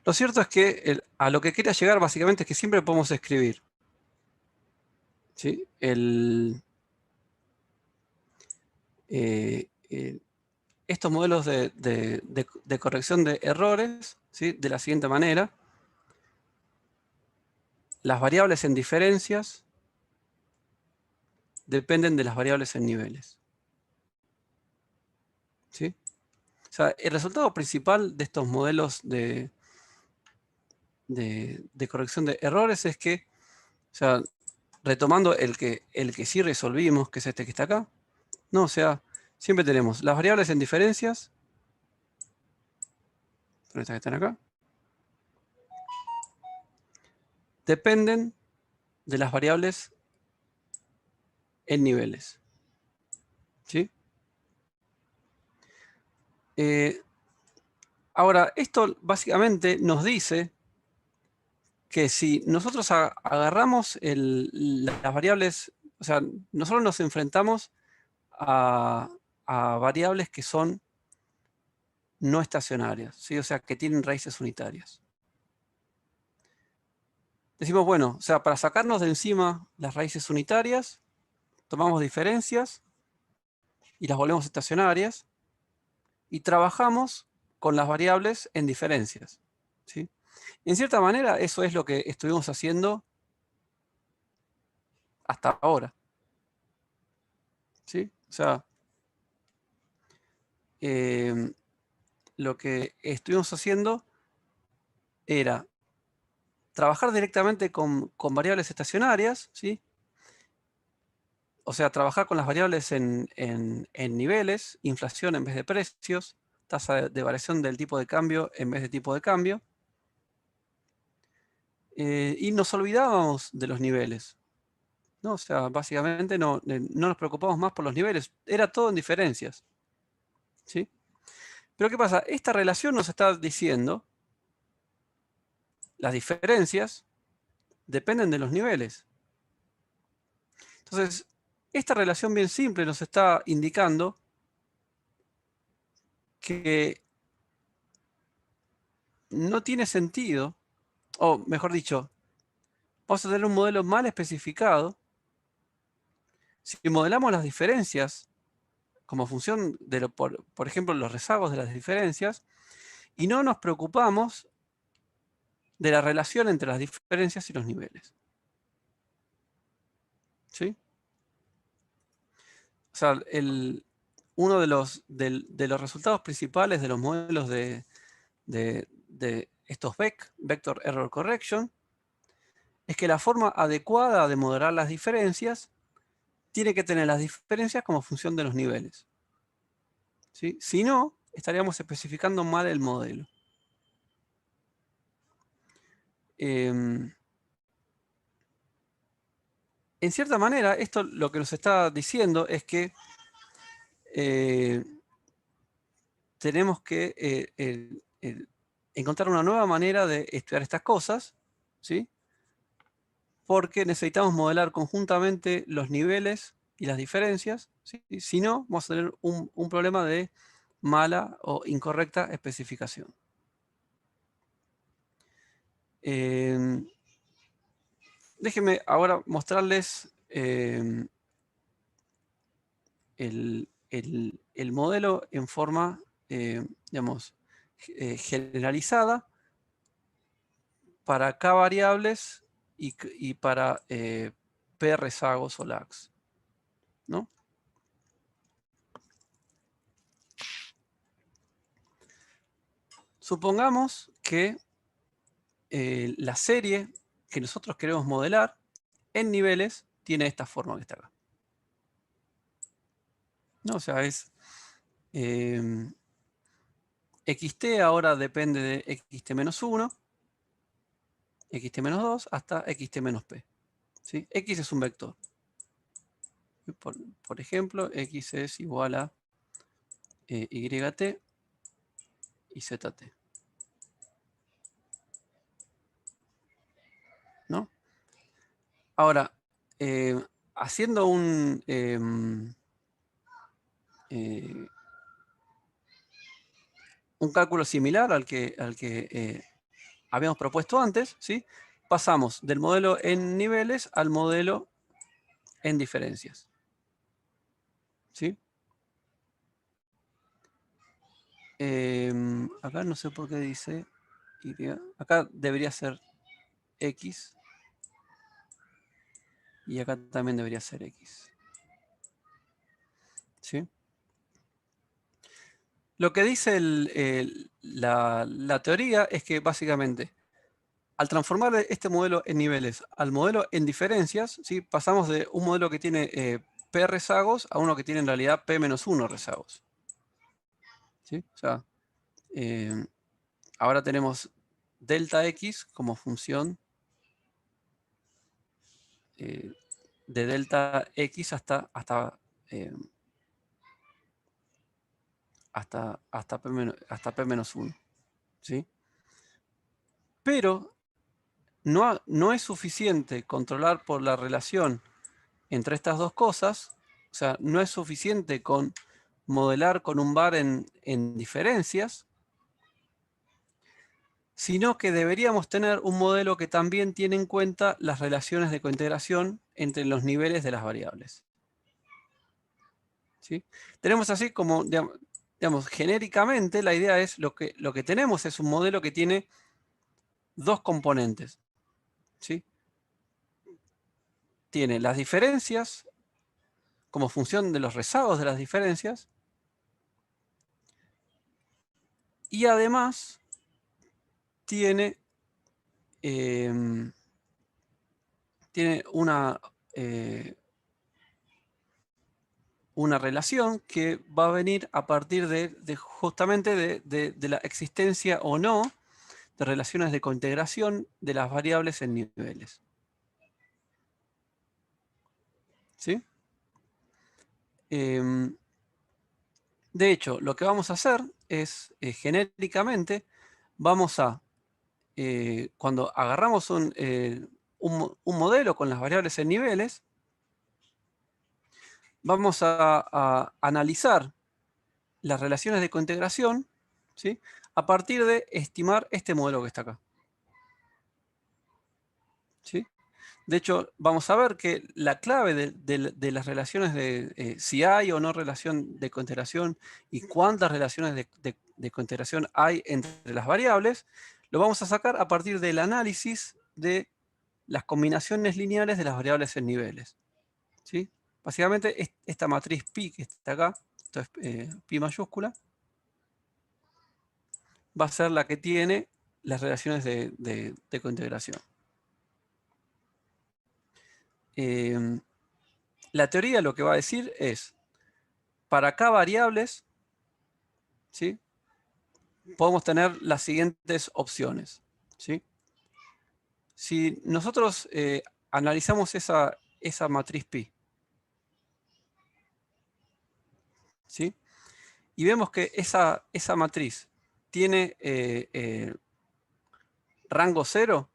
Lo cierto es que a lo que quería llegar básicamente es que siempre podemos escribir, ¿sí? Estos modelos de corrección de errores, ¿sí? De la siguiente manera. Las variables en diferencias dependen de las variables en niveles. ¿sí? O sea, el resultado principal de estos modelos de corrección de errores es que, o sea, retomando el que sí resolvimos, que es este que está acá, ¿no? O sea, siempre tenemos las variables en diferencias, son estas que están acá, dependen de las variables en niveles, ¿sí? Ahora, esto básicamente nos dice que si nosotros agarramos las variables, o sea, nosotros nos enfrentamos a variables que son no estacionarias, ¿sí? O sea, que tienen raíces unitarias. Decimos, bueno, o sea, para sacarnos de encima las raíces unitarias, tomamos diferencias y las volvemos estacionarias y trabajamos con las variables en diferencias, ¿sí? En cierta manera, eso es lo que estuvimos haciendo hasta ahora, ¿sí? O sea, lo que estuvimos haciendo era trabajar directamente con variables estacionarias, ¿sí? O sea, trabajar con las variables en niveles, inflación en vez de precios, tasa de variación del tipo de cambio en vez de tipo de cambio. Y nos olvidábamos de los niveles, ¿no? O sea, básicamente no nos preocupamos más por los niveles. Era todo en diferencias, ¿sí? Pero ¿qué pasa? Esta relación nos está diciendo las diferencias dependen de los niveles. Entonces, esta relación bien simple nos está indicando que no tiene sentido, o mejor dicho, vamos a tener un modelo mal especificado si modelamos las diferencias como función de, por ejemplo, los rezagos de las diferencias, y no nos preocupamos de la relación entre las diferencias y los niveles. ¿Sí? O sea, uno de los resultados principales de los modelos de estos VEC, Vector Error Correction, es que la forma adecuada de modelar las diferencias tiene que tener las diferencias como función de los niveles, ¿sí? Si no, estaríamos especificando mal el modelo. En cierta manera, esto lo que nos está diciendo es que tenemos que encontrar una nueva manera de estudiar estas cosas, ¿sí? Porque necesitamos modelar conjuntamente los niveles y las diferencias, ¿sí? Si no, vamos a tener un problema de mala o incorrecta especificación. Déjenme ahora mostrarles el modelo en forma, digamos, generalizada para K variables y para P rezagos o lags, ¿no? Supongamos que la serie que nosotros queremos modelar en niveles tiene esta forma que está acá, ¿no? O sea, es xt ahora depende de xt-1, xt-2 hasta xt-p, ¿sí? X es un vector. Por ejemplo, x es igual a yt y zt, ¿no? Ahora, haciendo un cálculo similar al que habíamos propuesto antes, ¿sí? Pasamos del modelo en niveles al modelo en diferencias, ¿sí? Acá no sé por qué dice y. Acá debería ser x y acá también debería ser x, ¿sí? Lo que dice la teoría es que básicamente, al transformar este modelo en niveles al modelo en diferencias, ¿sí? Pasamos de un modelo que tiene P rezagos a uno que tiene en realidad P-1 rezagos. ¿Sí? O sea, ahora tenemos delta X como función de delta X hasta P-1. ¿Sí? Pero no es suficiente controlar por la relación entre estas dos cosas. O sea, no es suficiente con modelar con un bar en diferencias, sino que deberíamos tener un modelo que también tiene en cuenta las relaciones de cointegración entre los niveles de las variables. ¿Sí? Tenemos así como, digamos, genéricamente la idea es lo que tenemos es un modelo que tiene dos componentes. ¿Sí? Tiene las diferencias como función de los rezagos de las diferencias y además tiene una relación que va a venir a partir justamente de la existencia o no de relaciones de cointegración de las variables en niveles. ¿Sí? De hecho, lo que vamos a hacer es, genéricamente, vamos a, cuando agarramos un modelo con las variables en niveles, vamos a analizar las relaciones de cointegración, ¿sí? A partir de estimar este modelo que está acá. ¿Sí? De hecho, vamos a ver que la clave de las relaciones de si hay o no relación de cointegración y cuántas relaciones de cointegración hay entre las variables, lo vamos a sacar a partir del análisis de las combinaciones lineales de las variables en niveles. ¿Sí? Básicamente, esta matriz pi que está acá, esto es pi mayúscula, va a ser la que tiene las relaciones de cointegración. La teoría lo que va a decir es, para K variables, ¿sí? Podemos tener las siguientes opciones. ¿Sí? Si nosotros analizamos esa matriz pi, ¿sí? Y vemos que esa matriz tiene rango 0,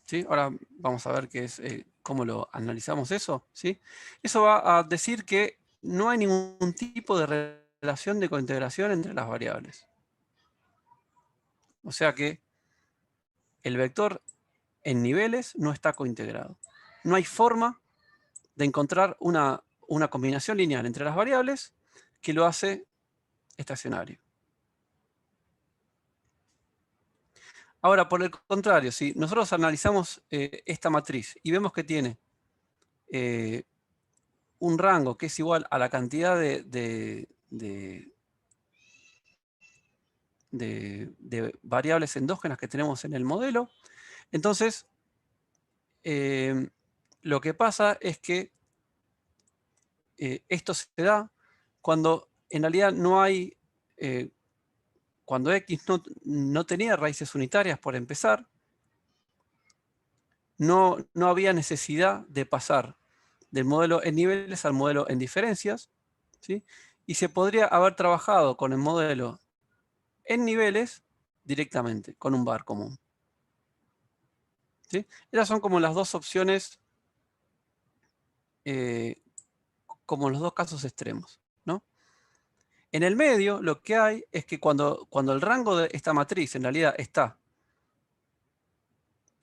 ¿sí? Ahora vamos a ver qué es, cómo lo analizamos eso, ¿sí? Eso va a decir que no hay ningún tipo de relación de cointegración entre las variables. O sea que el vector en niveles no está cointegrado. No hay forma de encontrar una combinación lineal entre las variables que lo hace estacionario. Ahora, por el contrario, si nosotros analizamos esta matriz y vemos que tiene un rango que es igual a la cantidad de variables endógenas que tenemos en el modelo, entonces lo que pasa es que esto se da cuando en realidad no hay, cuando X no tenía raíces unitarias por empezar, no había necesidad de pasar del modelo en niveles al modelo en diferencias, ¿sí? Y se podría haber trabajado con el modelo en niveles directamente, con un bar común. ¿Sí? Esas son como las dos opciones, como los dos casos extremos, ¿no? En el medio, lo que hay es que cuando el rango de esta matriz en realidad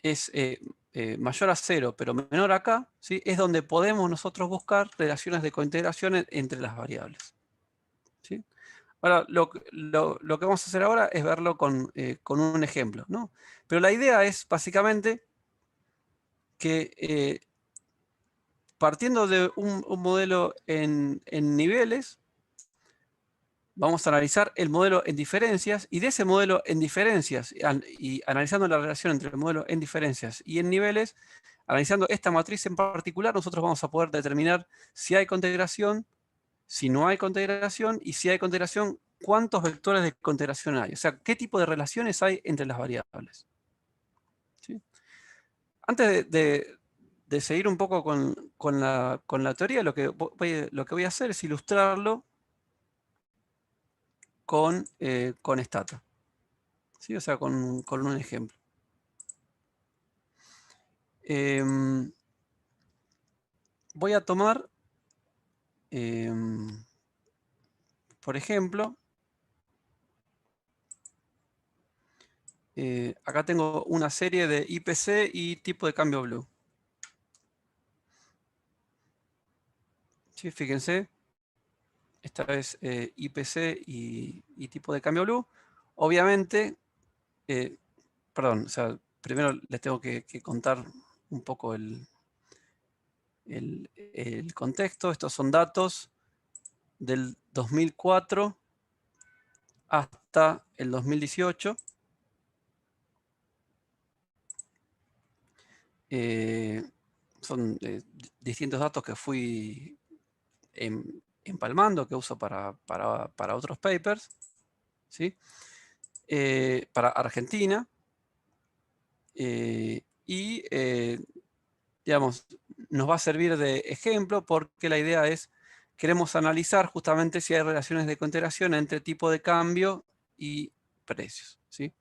es mayor a 0, pero menor a k, ¿sí? Es donde podemos nosotros buscar relaciones de cointegración entre las variables. ¿Sí? Ahora, lo que vamos a hacer ahora es verlo con un ejemplo, ¿no? Pero la idea es básicamente que partiendo de un modelo en niveles, vamos a analizar el modelo en diferencias, y de ese modelo en diferencias, y analizando la relación entre el modelo en diferencias y en niveles, analizando esta matriz en particular, nosotros vamos a poder determinar si hay conintegración, si no hay conintegración, y si hay conintegración, cuántos vectores de conintegración hay. O sea, qué tipo de relaciones hay entre las variables. ¿Sí? Antes de seguir un poco con la teoría, lo que voy a hacer es ilustrarlo con Stata. ¿Sí? O sea, con un ejemplo. Voy a tomar, por ejemplo, acá tengo una serie de IPC y tipo de cambio blue. ¿Sí? Fíjense, esta es IPC y tipo de cambio blue. Obviamente, perdón, o sea, primero les tengo que contar un poco el contexto. Estos son datos del 2004 hasta el 2018. Son distintos datos que fui empalmando, que uso para otros papers, ¿sí? Para Argentina. Y, digamos, nos va a servir de ejemplo porque la idea es, queremos analizar justamente si hay relaciones de cointegración entre tipo de cambio y precios, ¿sí?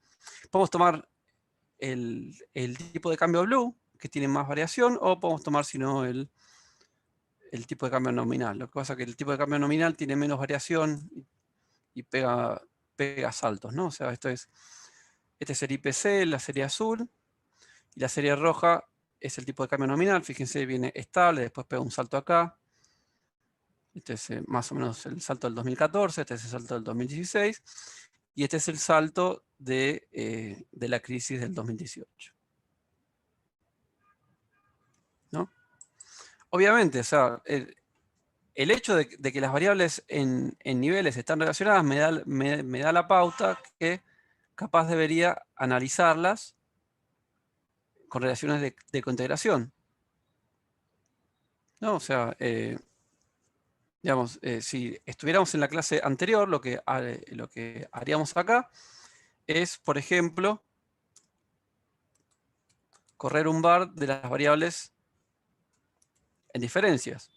Podemos tomar el tipo de cambio blue, que tiene más variación, o podemos tomar, si no, el tipo de cambio nominal. Lo que pasa es que el tipo de cambio nominal tiene menos variación y pega saltos, ¿no? O sea, este es el IPC, la serie azul, y la serie roja es el tipo de cambio nominal. Fíjense, viene estable, después pega un salto acá. Este es más o menos el salto del 2014, este es el salto del 2016, y este es el salto de la crisis del 2018. ¿No? Obviamente, o sea, el hecho de que las variables en niveles están relacionadas me da la pauta que capaz debería analizarlas con relaciones de cointegración. ¿No? O sea, digamos, si estuviéramos en la clase anterior, lo que haríamos acá es, por ejemplo, correr un var de las variables en diferencias.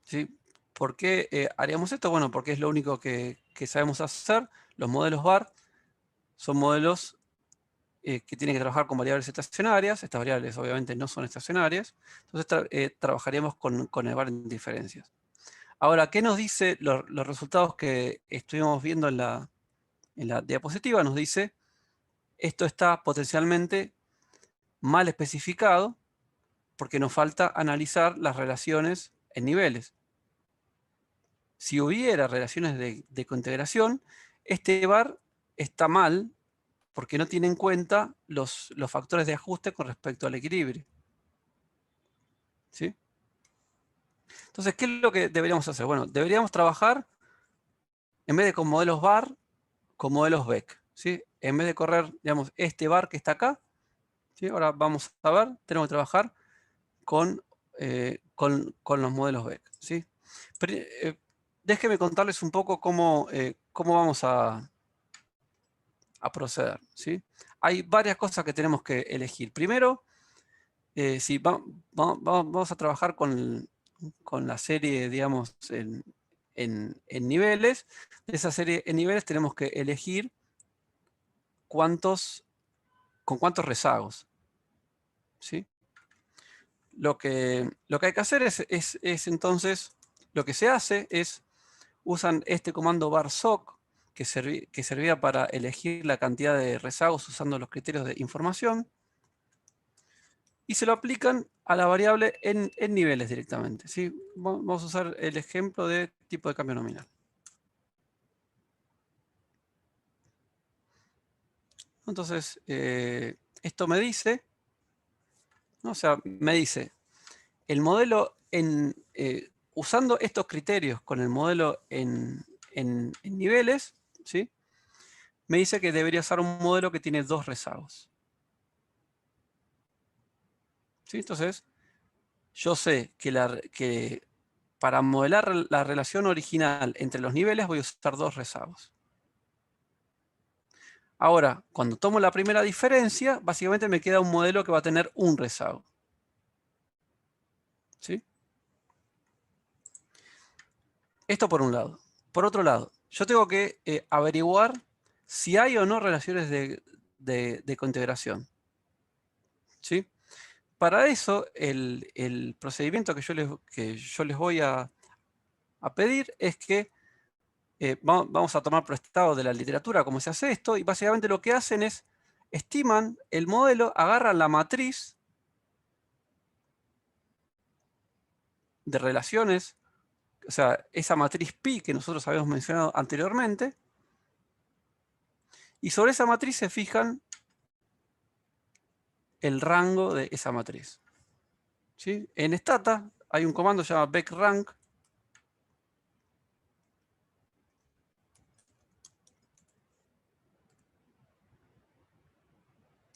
¿Sí? ¿Por qué haríamos esto? Bueno, porque es lo único que sabemos hacer. Los modelos var son modelos que tienen que trabajar con variables estacionarias. Estas variables obviamente no son estacionarias. Entonces trabajaríamos con el var en diferencias. Ahora, ¿qué nos dice los resultados que estuvimos viendo en la diapositiva? Nos dice, esto está potencialmente mal especificado porque nos falta analizar las relaciones en niveles. Si hubiera relaciones de cointegración, este var está mal porque no tiene en cuenta los factores de ajuste con respecto al equilibrio. ¿Sí? Entonces, ¿qué es lo que deberíamos hacer? Bueno, deberíamos trabajar, en vez de con modelos var, con modelos Beck. ¿Sí? En vez de correr, digamos, este var que está acá, ¿sí? Ahora vamos a ver, tenemos que trabajar con los modelos Beck. ¿Sí? Pero, déjenme contarles un poco cómo vamos a proceder. ¿Sí? Hay varias cosas que tenemos que elegir. Primero, si vamos a trabajar con la serie, digamos, en niveles. De esa serie en niveles tenemos que elegir con cuántos rezagos. ¿Sí? Lo que hay que hacer es entonces, lo que se hace es, usan este comando varsoc, que servía para elegir la cantidad de rezagos usando los criterios de información, y se lo aplican a la variable en niveles directamente. ¿Sí? Vamos a usar el ejemplo de tipo de cambio nominal. Entonces, esto me dice, ¿no? O sea, me dice, el modelo usando estos criterios con el modelo en niveles, ¿sí? Me dice que debería ser un modelo que tiene 2 rezagos. ¿Sí? Entonces, yo sé que para modelar la relación original entre los niveles voy a usar 2 rezagos. Ahora, cuando tomo la primera diferencia, básicamente me queda un modelo que va a tener un rezago. ¿Sí? Esto por un lado. Por otro lado, yo tengo que averiguar si hay o no relaciones de cointegración. ¿Sí? Para eso, el procedimiento que yo les voy a pedir es que vamos a tomar prestado de la literatura cómo se hace esto, y básicamente lo que hacen es estiman el modelo, agarran la matriz de relaciones, o sea, esa matriz pi que nosotros habíamos mencionado anteriormente, y sobre esa matriz se fijan el rango de esa matriz. ¿Sí? En Stata hay un comando llamado backrank,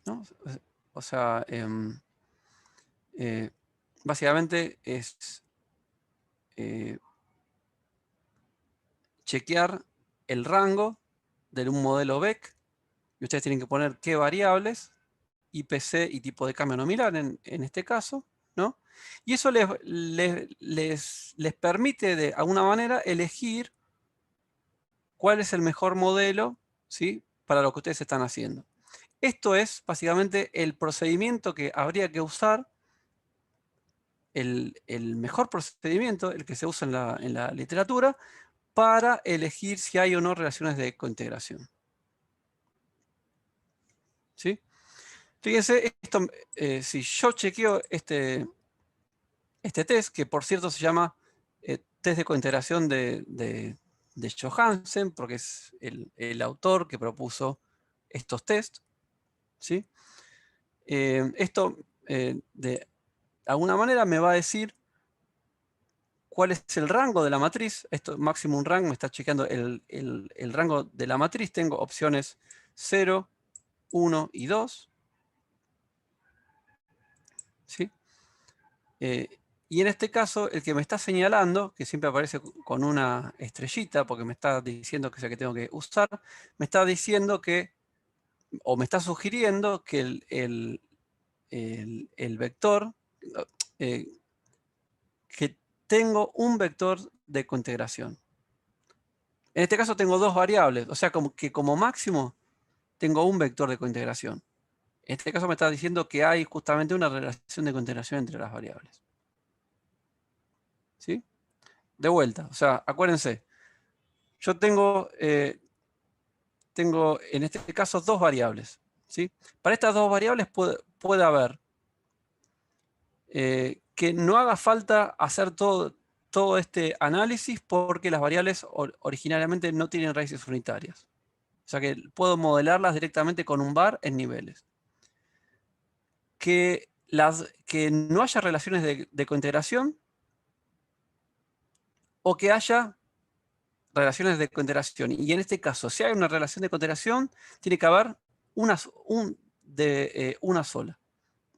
¿no? O sea, básicamente es chequear el rango de un modelo Beck, y ustedes tienen que poner qué variables, IPC y tipo de cambio nominal en este caso, ¿no? Y eso les permite de alguna manera elegir cuál es el mejor modelo, ¿sí? Para lo que ustedes están haciendo. Esto es básicamente el procedimiento que habría que usar, el mejor procedimiento, el que se usa en la literatura, para elegir si hay o no relaciones de cointegración. ¿Sí? Fíjense, esto, si yo chequeo este test, que por cierto se llama test de cointegración de Johansen, porque es el autor que propuso estos tests, ¿sí? Esto, de alguna manera, me va a decir cuál es el rango de la matriz. Esto, maximum rank, me está chequeando el rango de la matriz. Tengo opciones 0, 1 y 2. ¿Sí? Y en este caso, el que me está señalando, que siempre aparece con una estrellita, porque me está diciendo que es el que tengo que usar, me está diciendo que, o me está sugiriendo que el vector, eh, que tengo un vector de cointegración. En este caso tengo 2 variables, o sea, como máximo tengo un vector de cointegración. En este caso me está diciendo que hay justamente una relación de cointegración entre las variables. ¿Sí? De vuelta, o sea, acuérdense, yo tengo en este caso 2 variables. ¿Sí? Para estas 2 variables puede haber que no haga falta hacer todo este análisis porque las variables originariamente no tienen raíces unitarias. O sea que puedo modelarlas directamente con un var en niveles. Que no haya relaciones de cointegración, o que haya relaciones de cointegración. Y en este caso, si hay una relación de cointegración, tiene que haber una sola.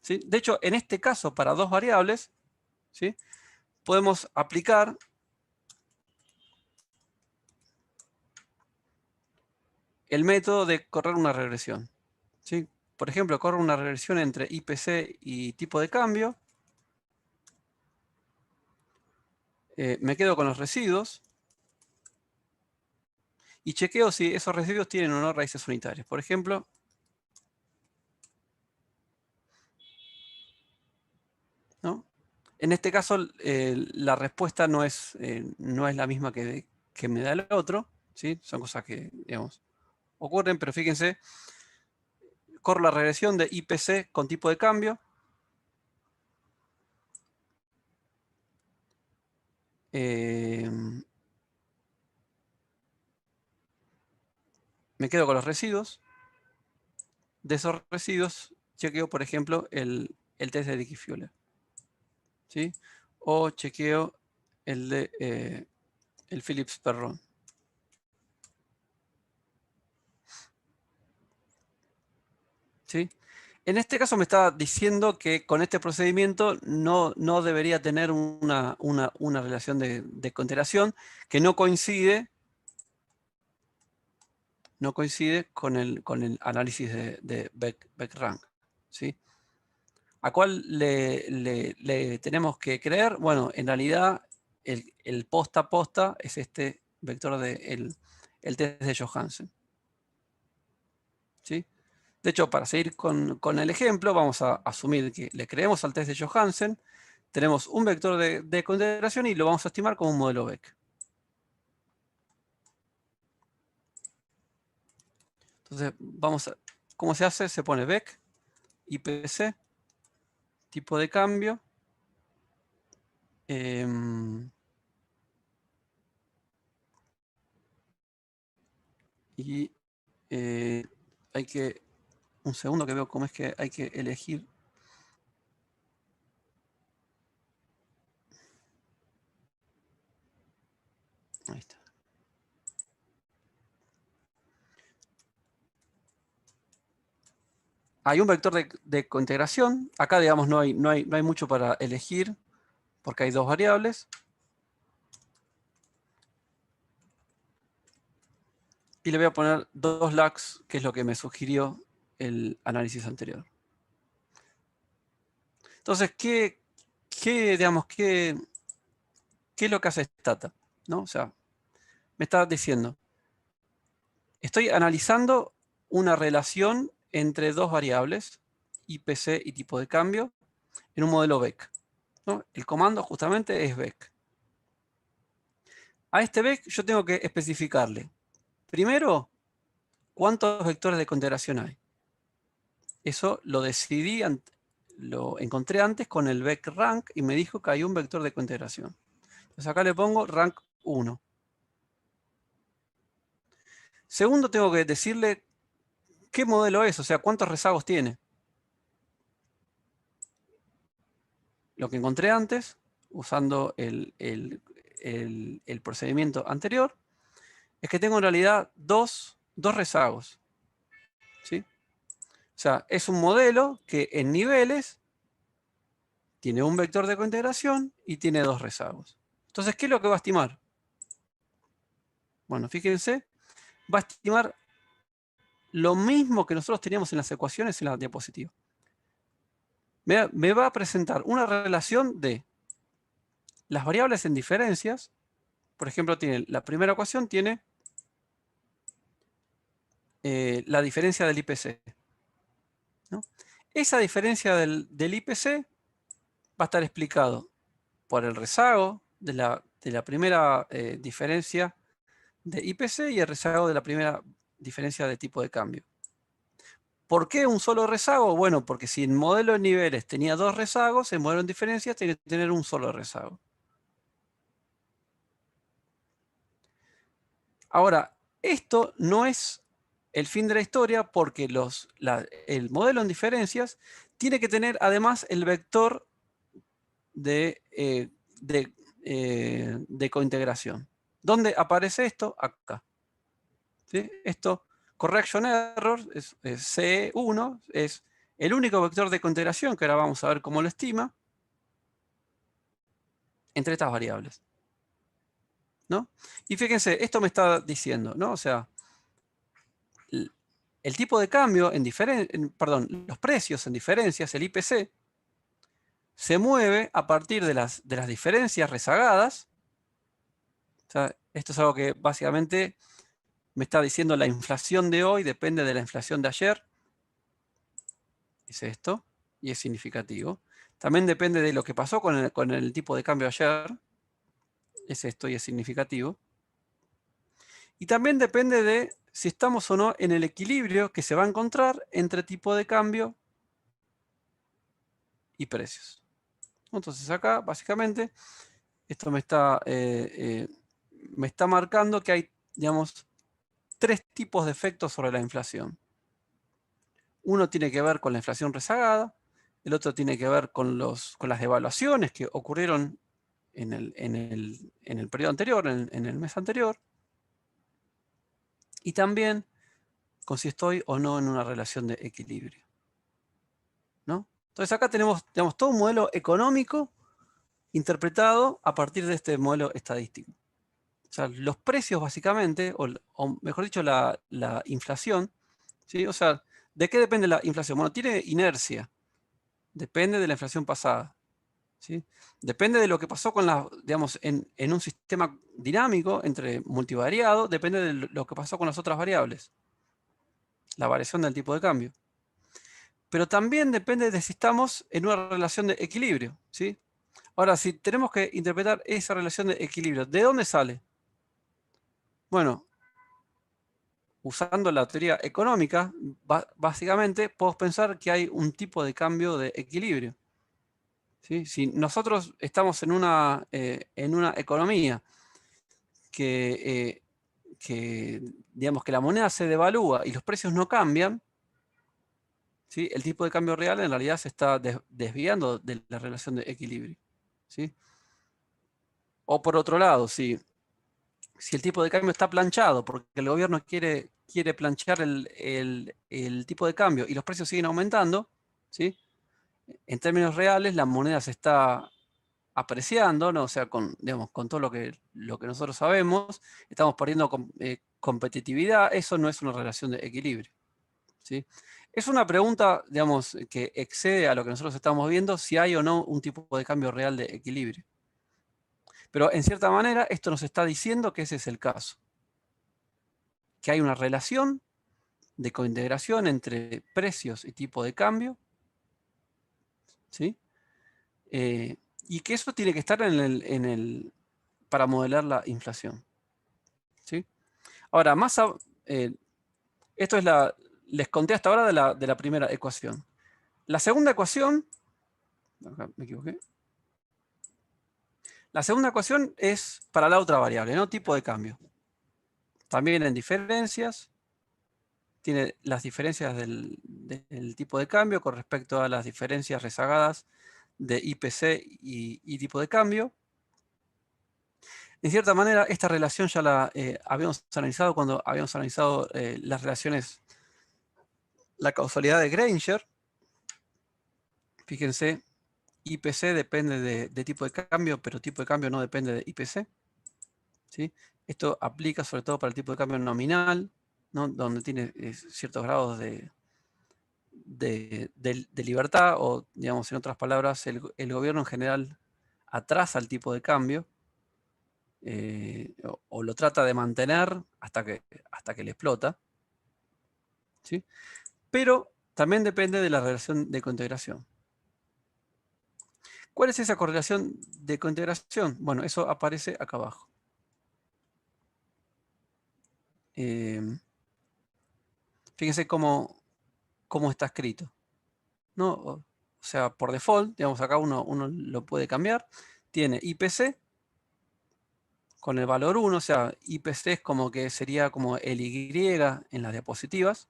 ¿Sí? De hecho, en este caso, para 2 variables, ¿sí? Podemos aplicar el método de correr una regresión. ¿Sí? Por ejemplo, corro una regresión entre IPC y tipo de cambio. Me quedo con los residuos. Y chequeo si esos residuos tienen o no raíces unitarias. Por ejemplo, ¿no? En este caso, la respuesta no es la misma que me da el otro. ¿Sí? Son cosas que, digamos, ocurren, pero fíjense, corro la regresión de IPC con tipo de cambio. Me quedo con los residuos. De esos residuos, chequeo, por ejemplo, el test de Dickey-Fuller. ¿Sí? O chequeo el de el Philips Perron. ¿Sí? En este caso me está diciendo que con este procedimiento no debería tener una relación de cointegración que no coincide con el análisis de Beck-Rank. ¿Sí? ¿A cuál le tenemos que creer? Bueno, en realidad el posta a posta es este vector del el test de Johansen. ¿Sí? De hecho, para seguir con el ejemplo, vamos a asumir que le creemos al test de Johansen, tenemos un vector de cointegración y lo vamos a estimar como un modelo Beck. Entonces, ¿cómo se hace? Se pone Beck, IPC, tipo de cambio, y hay que, un segundo que veo cómo es que hay que elegir. Ahí está. Hay un vector de cointegración. Acá, digamos, no hay mucho para elegir porque hay dos variables. Y le voy a poner 2 lags, que es lo que me sugirió el análisis anterior. Entonces, digamos, qué es lo que hace Stata? ¿No? O sea, me está diciendo, estoy analizando una relación entre dos variables, IPC y tipo de cambio, en un modelo Beck. ¿No? El comando justamente es Beck. A este Beck yo tengo que especificarle, primero, cuántos vectores de cointegración hay. Eso lo decidí, lo encontré antes con el Beck rank y me dijo que hay un vector de cointegración. Entonces acá le pongo rank 1. Segundo, tengo que decirle qué modelo es, o sea, cuántos rezagos tiene. Lo que encontré antes, usando el procedimiento anterior, es que tengo en realidad dos rezagos. ¿Sí? O sea, es un modelo que en niveles tiene un vector de cointegración y tiene dos rezagos. Entonces, ¿qué es lo que va a estimar? Bueno, fíjense, va a estimar lo mismo que nosotros teníamos en las ecuaciones en la diapositiva. Me va a presentar una relación de las variables en diferencias. Por ejemplo, la primera ecuación tiene la diferencia del IPC. ¿No? Esa diferencia del IPC va a estar explicado por el rezago de la primera diferencia de IPC y el rezago de la primera diferencia de tipo de cambio. ¿Por qué un solo rezago? Bueno, porque si el modelo de niveles tenía dos rezagos, el modelo en diferencias tiene que tener un solo rezago. Ahora, esto no es el fin de la historia porque el modelo en diferencias tiene que tener además el vector de cointegración. ¿Dónde aparece esto? Acá. ¿Sí? Esto, correction error, es C1, es el único vector de cointegración, que ahora vamos a ver cómo lo estima, entre estas variables. ¿No? Y fíjense, esto me está diciendo, ¿no? O sea, el tipo de cambio los precios en diferencias, el IPC, se mueve a partir de las diferencias rezagadas. O sea, esto es algo que básicamente me está diciendo la inflación de hoy depende de la inflación de ayer. Es esto, y es significativo. También depende de lo que pasó con el tipo de cambio ayer. Es esto y es significativo. Y también depende de si estamos o no en el equilibrio que se va a encontrar entre tipo de cambio y precios. Entonces acá, básicamente, esto me está marcando que hay, digamos, tres tipos de efectos sobre la inflación. Uno tiene que ver con la inflación rezagada, el otro tiene que ver con las devaluaciones que ocurrieron en el periodo anterior, en el mes anterior. Y también con si estoy o no en una relación de equilibrio, ¿no? Entonces acá tenemos, digamos, todo un modelo económico interpretado a partir de este modelo estadístico. O sea, los precios básicamente, o mejor dicho, la inflación, ¿sí? O sea, ¿de qué depende la inflación? Bueno, tiene inercia, depende de la inflación pasada, ¿sí? Depende de lo que pasó con digamos, en un sistema dinámico entre multivariado, depende de lo que pasó con las otras variables, la variación del tipo de cambio. Pero también depende de si estamos en una relación de equilibrio, ¿sí? Ahora, si tenemos que interpretar esa relación de equilibrio, ¿de dónde sale? Bueno, usando la teoría económica, básicamente podemos pensar que hay un tipo de cambio de equilibrio, ¿sí? Si nosotros estamos en una economía que, digamos, que la moneda se devalúa y los precios no cambian, ¿sí? El tipo de cambio real en realidad se está desviando de la relación de equilibrio, ¿sí? O por otro lado, si el tipo de cambio está planchado porque el gobierno quiere planchar el tipo de cambio y los precios siguen aumentando, ¿sí? En términos reales la moneda se está apreciando, ¿no? O sea, digamos, con todo lo que nosotros sabemos, estamos perdiendo competitividad, eso no es una relación de equilibrio, ¿sí? Es una pregunta, digamos, que excede a lo que nosotros estamos viendo, si hay o no un tipo de cambio real de equilibrio. Pero en cierta manera esto nos está diciendo que ese es el caso, que hay una relación de cointegración entre precios y tipo de cambio, ¿sí? Y que eso tiene que estar para modelar la inflación, ¿sí? Ahora, esto es les conté hasta ahora de la primera ecuación. La segunda ecuación, acá me equivoqué. La segunda ecuación es para la otra variable, ¿no? Tipo de cambio. También en diferencias, tiene las diferencias del tipo de cambio con respecto a las diferencias rezagadas de IPC y tipo de cambio. En cierta manera, esta relación ya la habíamos analizado cuando habíamos analizado las relaciones, la causalidad de Granger. Fíjense, IPC depende de tipo de cambio, pero tipo de cambio no depende de IPC, ¿sí? Esto aplica sobre todo para el tipo de cambio nominal, ¿no? Donde tiene ciertos grados de libertad, o digamos, en otras palabras, el gobierno en general atrasa el tipo de cambio, o lo trata de mantener hasta que le explota, ¿sí? Pero también depende de la relación de cointegración. ¿Cuál es esa correlación de cointegración? Bueno, eso aparece acá abajo. Fíjense cómo está escrito, ¿no? O sea, por default, digamos, acá uno lo puede cambiar. Tiene IPC con el valor 1, o sea, IPC es como que sería como el Y en las diapositivas.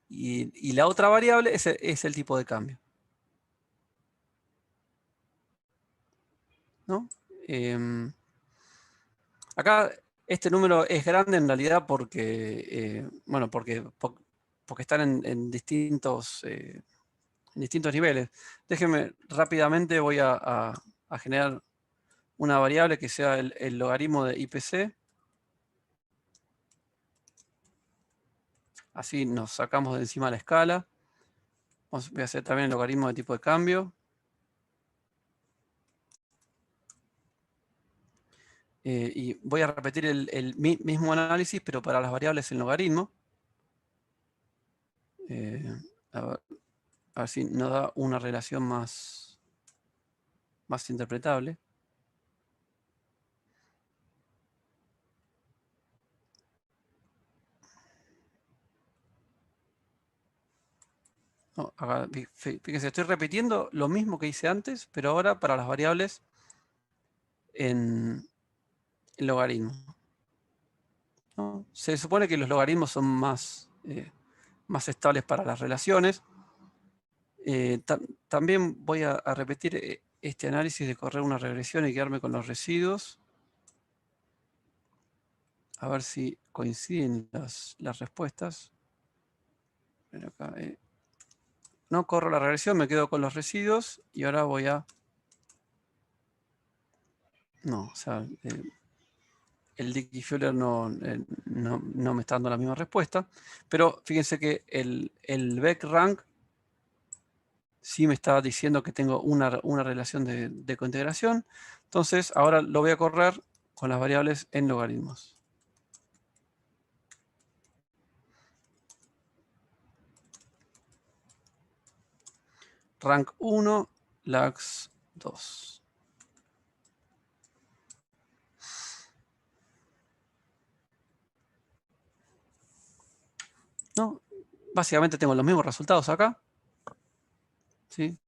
Y la otra variable es el tipo de cambio, ¿no? Acá este número es grande en realidad porque, bueno, porque están en distintos niveles. Déjenme rápidamente, voy a generar una variable que sea el logaritmo de IPC. Así nos sacamos de encima la escala. Voy a hacer también el logaritmo de tipo de cambio. Y voy a repetir el mismo análisis, pero para las variables en logaritmo. A ver si nos da una relación más interpretable. No, fíjense, estoy repitiendo lo mismo que hice antes, pero ahora para las variables en logaritmo, ¿no? Se supone que los logaritmos son más estables para las relaciones. También voy a repetir este análisis de correr una regresión y quedarme con los residuos. A ver si coinciden las respuestas. Ven acá, no corro la regresión, me quedo con los residuos y ahora voy a... No, o sea, el Dickey Fuller no me está dando la misma respuesta, pero fíjense que el Beck Rank sí me está diciendo que tengo una relación de cointegración. Entonces, ahora lo voy a correr con las variables en logaritmos. Rank 1, lags 2. ¿No? Básicamente tengo los mismos resultados acá. ¿Sí?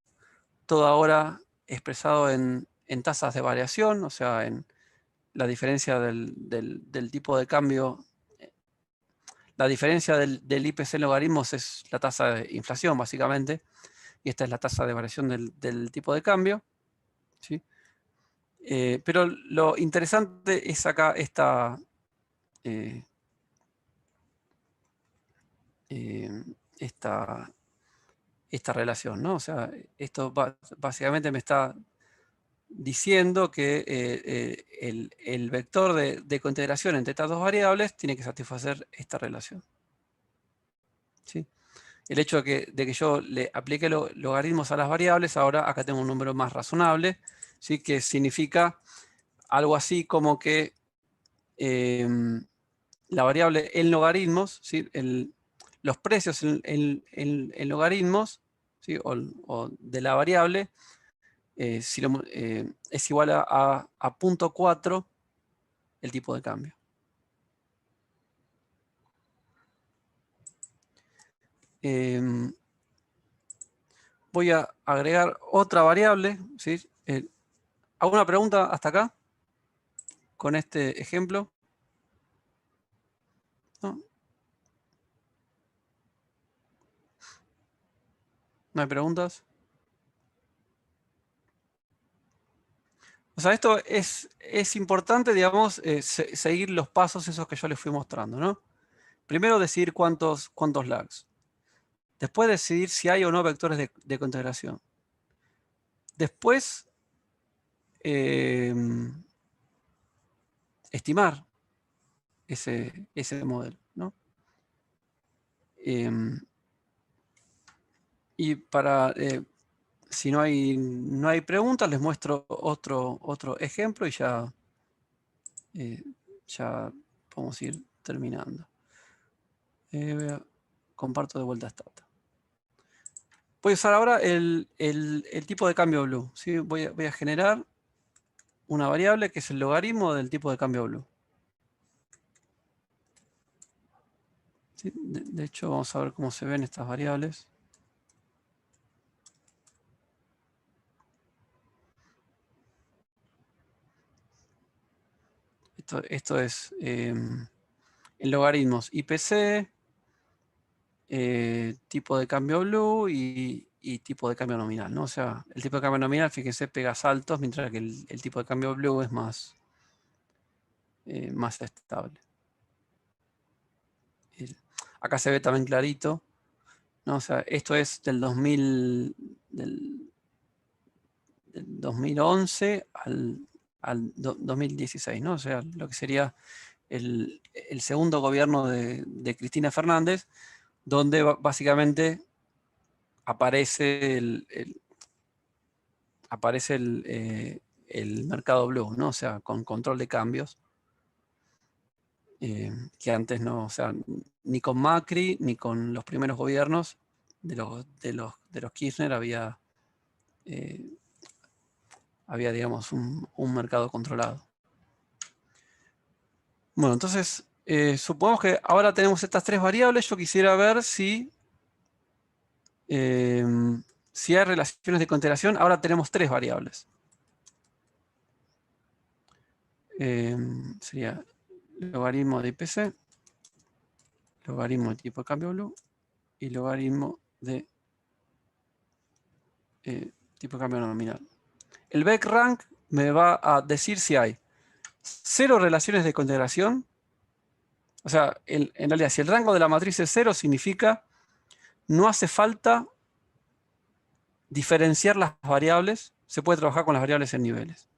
Todo ahora expresado en tasas de variación, o sea, en la diferencia del tipo de cambio. La diferencia del IPC en logaritmos es la tasa de inflación, básicamente, y esta es la tasa de variación del tipo de cambio. ¿Sí? Pero lo interesante es acá esta relación, ¿no? O sea, esto básicamente me está diciendo que el vector de cointegración entre estas dos variables tiene que satisfacer esta relación. ¿Sí? El hecho de que yo le aplique logaritmos a las variables, ahora acá tengo un número más razonable, ¿sí? Que significa algo así como que la variable en logaritmos, ¿sí? Los precios en logaritmos, ¿sí? o de la variable, es igual a 0.4 el tipo de cambio. Voy a agregar otra variable. ¿Sí? ¿Alguna pregunta hasta acá con este ejemplo? ¿No? ¿No hay preguntas? O sea, esto es importante, digamos, seguir los pasos esos que yo les fui mostrando, ¿no? Primero decidir cuántos lags. Después decidir si hay o no vectores de cointegración. Después, estimar ese modelo, ¿no? Y si no hay preguntas, les muestro otro ejemplo y ya podemos ir terminando. Comparto de vuelta esta data. Voy a usar ahora el tipo de cambio blue. ¿Sí? Voy a generar una variable que es el logaritmo del tipo de cambio blue. ¿Sí? De hecho, vamos a ver cómo se ven estas variables. Esto es en logaritmos IPC, tipo de cambio blue y tipo de cambio nominal, ¿no? O sea, el tipo de cambio nominal, fíjense, pega saltos, mientras que el tipo de cambio blue es más estable. Acá se ve también clarito, ¿no? O sea, esto es del 2011 al 2016, ¿no? O sea, lo que sería el segundo gobierno de Cristina Fernández, donde básicamente aparece el mercado blue, ¿no? O sea, con control de cambios, que antes no, o sea, ni con Macri ni con los primeros gobiernos de los Kirchner había, digamos, un mercado controlado. Bueno, entonces, supongamos que ahora tenemos estas tres variables. Yo quisiera ver si hay relaciones de cointegración. Ahora tenemos tres variables. Sería logaritmo de IPC, logaritmo de tipo de cambio blue y logaritmo de tipo de cambio nominal. El BEC-RANK me va a decir si hay 0 relaciones de cointegración. O sea, en realidad, si el rango de la matriz es 0, significa no hace falta diferenciar las variables. Se puede trabajar con las variables en niveles.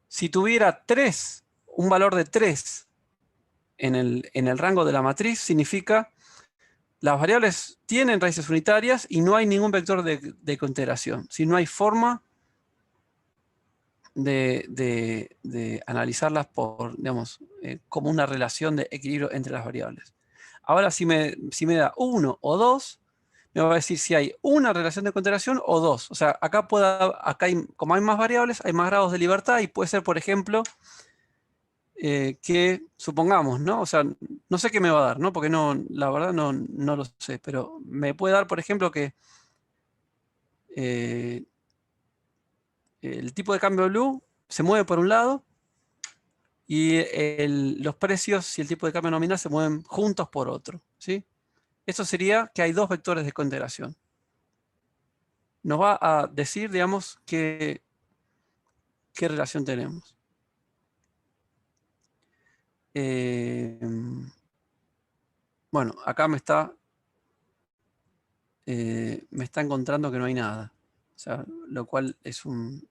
Si tuviera 3, un valor de 3 en el rango de la matriz, significa las variables tienen raíces unitarias y no hay ningún vector de cointegración. Si no hay forma de analizarlas por, digamos, como una relación de equilibrio entre las variables. Ahora, si me da 1 o 2, me va a decir si hay una relación de cointegración o 2. O sea, acá como hay más variables, hay más grados de libertad y puede ser, por ejemplo, que supongamos, ¿no? O sea, no sé qué me va a dar, ¿no? Porque la verdad no lo sé, pero me puede dar, por ejemplo, que el tipo de cambio blue se mueve por un lado y los precios y el tipo de cambio nominal se mueven juntos por otro, ¿sí? Eso sería que hay dos vectores de cointegración. Nos va a decir, digamos, qué relación tenemos. Bueno, acá me está encontrando que no hay nada. O sea, lo cual es un...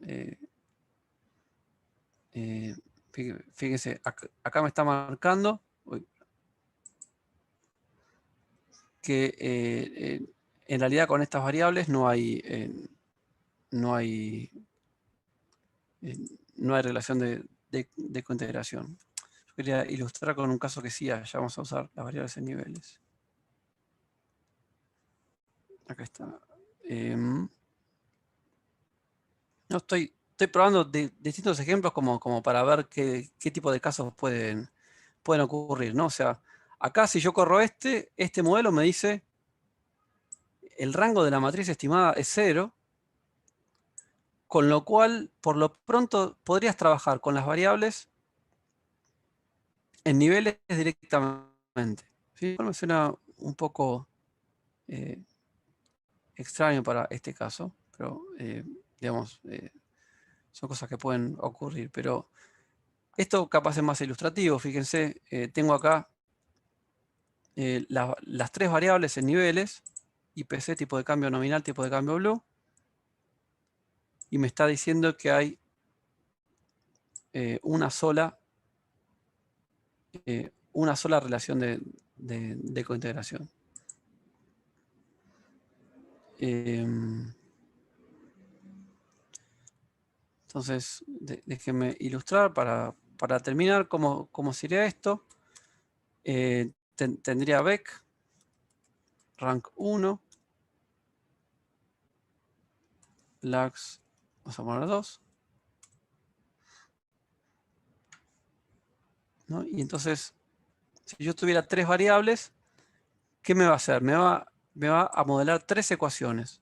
fíjense, acá me está marcando que en realidad con estas variables no hay relación de cointegración. Yo quería ilustrar con un caso que sí ya vamos a usar las variables en niveles. Acá está. No, estoy probando distintos ejemplos como para ver qué tipo de casos pueden ocurrir, ¿no? O sea, acá si yo corro este modelo me dice el rango de la matriz estimada es 0, con lo cual, por lo pronto, podrías trabajar con las variables en niveles directamente. ¿Sí? Me suena un poco extraño para este caso, pero digamos, son cosas que pueden ocurrir. Pero esto capaz es más ilustrativo. Fíjense, tengo acá las tres variables en niveles, IPC, tipo de cambio nominal, tipo de cambio blue, y me está diciendo que hay una sola relación de cointegración. Entonces, déjenme ilustrar para terminar cómo sería esto. Tendría BEC, rank 1, lax, vamos a poner 2. ¿No? Y entonces, si yo tuviera tres variables, ¿qué me va a hacer? Me va a modelar tres ecuaciones.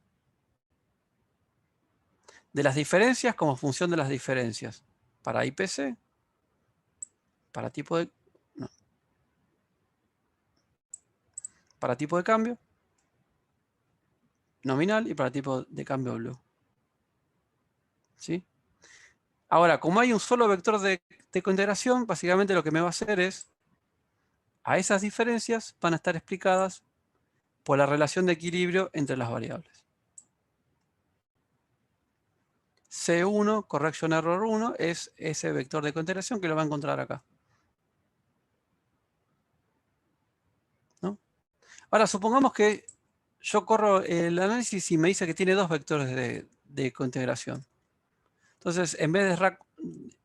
De las diferencias como función de las diferencias. Para IPC, para tipo de... No, para tipo de cambio nominal y para tipo de cambio blue. ¿Sí? Ahora, como hay un solo vector de cointegración, básicamente lo que me va a hacer es, a esas diferencias van a estar explicadas por la relación de equilibrio entre las variables. C1, correction error 1, es ese vector de cointegración que lo va a encontrar acá. ¿No? Ahora, supongamos que yo corro el análisis y me dice que tiene dos vectores de cointegración. Entonces, en vez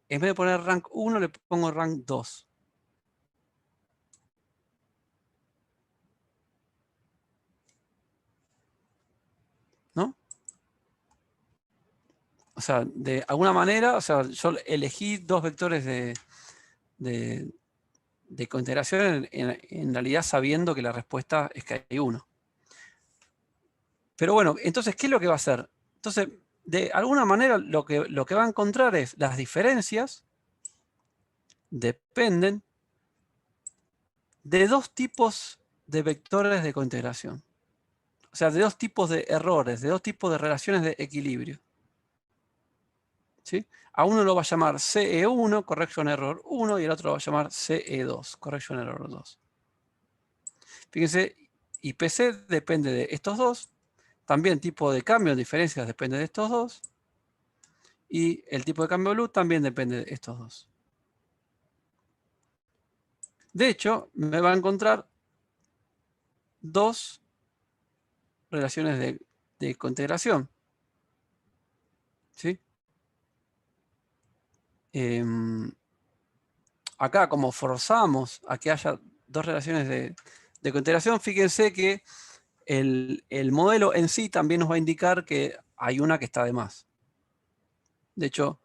de poner rank 1, le pongo rank 2. ¿No? O sea, de alguna manera, o sea, yo elegí dos vectores de cointegración en realidad sabiendo que la respuesta es que hay uno. Pero bueno, entonces, ¿qué es lo que va a hacer? Entonces, de alguna manera lo que va a encontrar es las diferencias dependen de dos tipos de vectores de cointegración. O sea, de dos tipos de errores, de dos tipos de relaciones de equilibrio. ¿sí? A uno lo va a llamar CE1, correction error 1, y el otro lo va a llamar CE2, correction error 2. Fíjense, IPC depende de estos dos. También tipo de cambio, diferencias, depende de estos dos. Y el tipo de cambio blue también depende de estos dos. De hecho, me va a encontrar dos relaciones de cointegración. ¿Sí? Acá, como forzamos a que haya dos relaciones de cointegración, fíjense que el modelo en sí también nos va a indicar que hay una que está de más. De hecho,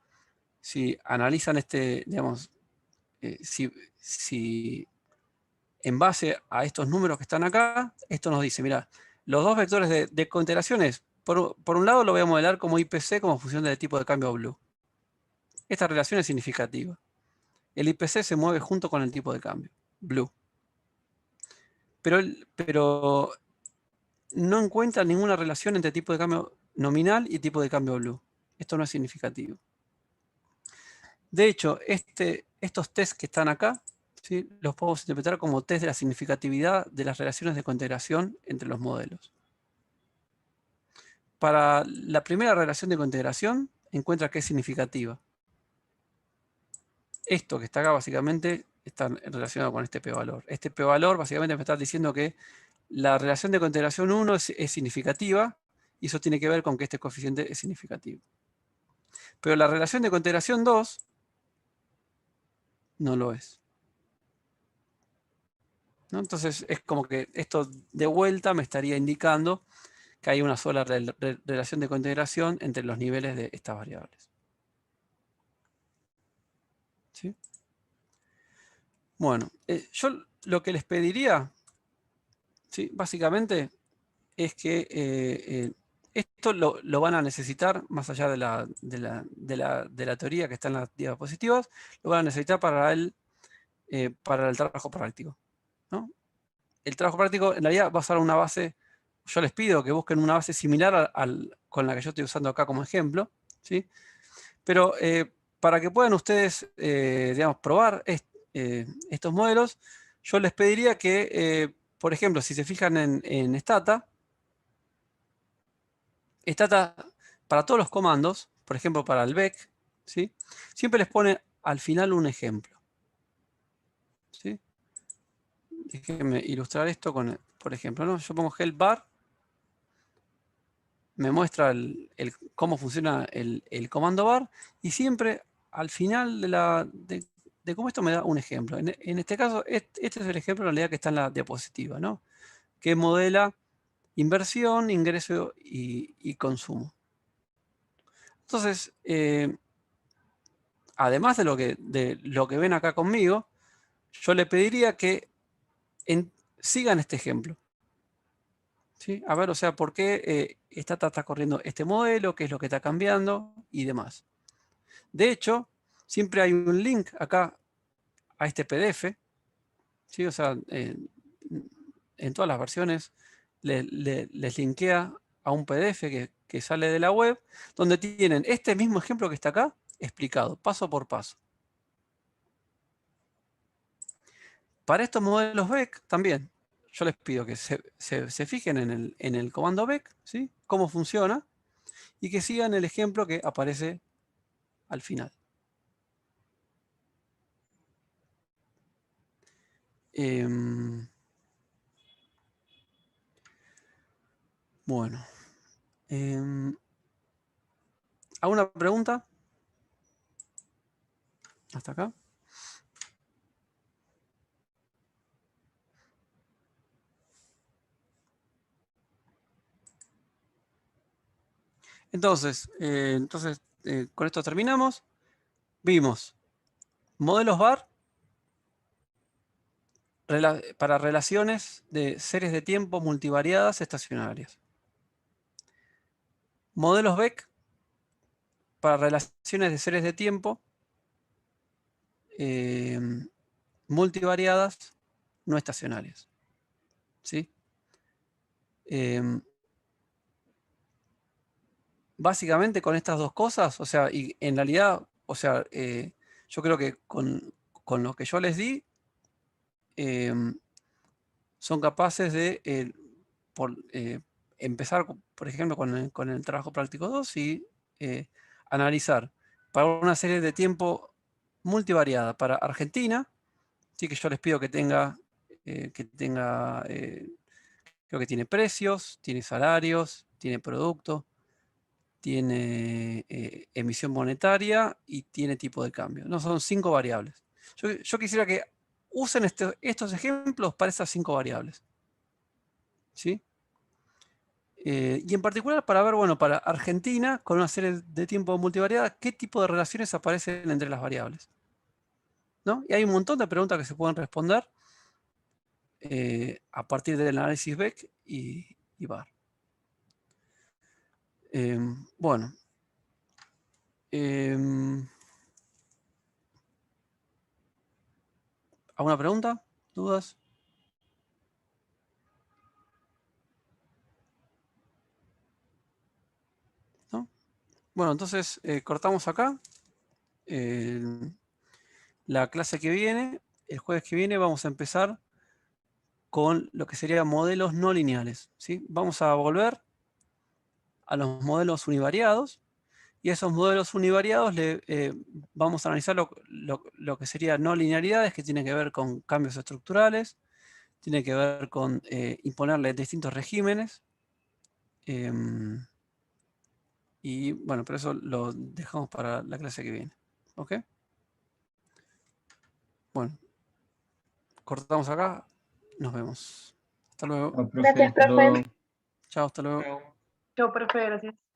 si analizan digamos, si en base a estos números que están acá, esto nos dice, mira, los dos vectores de cointegraciones, por un lado lo voy a modelar como IPC como función del tipo de cambio blue. Esta relación es significativa. El IPC se mueve junto con el tipo de cambio, blue. Pero no encuentra ninguna relación entre tipo de cambio nominal y tipo de cambio blue. Esto no es significativo. De hecho, estos tests que están acá, ¿sí?, los podemos interpretar como test de la significatividad de las relaciones de cointegración entre los modelos. Para la primera relación de cointegración, encuentra que es significativa. Esto que está acá básicamente está relacionado con este p-valor. Este p-valor básicamente me está diciendo que la relación de cointegración 1 es significativa, y eso tiene que ver con que este coeficiente es significativo. Pero la relación de cointegración 2 no lo es, ¿no? Entonces es como que esto de vuelta me estaría indicando que hay una sola relación de cointegración entre los niveles de estas variables. ¿Sí? Bueno, yo lo que les pediría, ¿sí?, básicamente es que esto lo van a necesitar, más allá de la teoría que está en las diapositivas, lo van a necesitar para el trabajo práctico, ¿no? El trabajo práctico en realidad va a usar una base. Yo les pido que busquen una base similar con la que yo estoy usando acá como ejemplo, ¿sí? Pero para que puedan ustedes, digamos, probar estos modelos, yo les pediría que, por ejemplo, si se fijan en Stata, para todos los comandos, por ejemplo, para el BEC, ¿sí?, siempre les pone al final un ejemplo. ¿Sí? Déjenme ilustrar esto con, por ejemplo, ¿no? Yo pongo help bar, me muestra cómo funciona el comando bar, y siempre al final de cómo esto me da un ejemplo. En este caso, este es el ejemplo en realidad que está en la diapositiva, ¿no?, que modela inversión, ingreso y consumo. Entonces, además de lo que ven acá conmigo, yo le pediría que sigan este ejemplo. ¿Sí? A ver, o sea, por qué está corriendo este modelo, qué es lo que está cambiando y demás. De hecho, siempre hay un link acá a este PDF, ¿sí? O sea, en todas las versiones les linkea a un PDF que sale de la web, donde tienen este mismo ejemplo que está acá explicado, paso por paso. Para estos modelos BEC también, yo les pido que se fijen en el comando BEC, ¿sí?, cómo funciona, y que sigan el ejemplo que aparece al final. Bueno. ¿Alguna pregunta? ¿Hasta acá? Entonces, con esto terminamos. Vimos modelos bar para relaciones de series de tiempo multivariadas estacionarias. Modelos BEC para relaciones de series de tiempo multivariadas no estacionarias. ¿Sí? básicamente con estas dos cosas, o sea, y en realidad, o sea, yo creo que con lo que yo les di, son capaces de empezar, por ejemplo, con el trabajo práctico 2 y analizar para una serie de tiempo multivariada para Argentina. Sí, que yo les pido que tenga, creo que tiene precios, tiene salarios, tiene producto, tiene emisión monetaria y tiene tipo de cambio. No, son 5 variables. Yo quisiera que usen estos ejemplos para esas 5 variables. ¿Sí? Y en particular para ver, bueno, para Argentina, con una serie de tiempo multivariada, qué tipo de relaciones aparecen entre las variables. ¿No? Y hay un montón de preguntas que se pueden responder a partir del análisis Beck y VAR. Bueno. ¿Alguna pregunta? ¿Dudas? ¿No? Bueno, entonces cortamos acá. La clase que viene, el jueves que viene, vamos a empezar con lo que serían modelos no lineales. ¿Sí? Vamos a volver a los modelos univariados, y a esos modelos univariados vamos a analizar lo que serían no linealidades, que tienen que ver con cambios estructurales, tiene que ver con imponerle distintos regímenes. Y bueno, pero eso lo dejamos para la clase que viene. ¿Ok? Bueno, cortamos acá. Nos vemos. Hasta luego. Chao, profe, Gracias, hasta profe. luego. Chao, hasta luego. Chao, profe, gracias.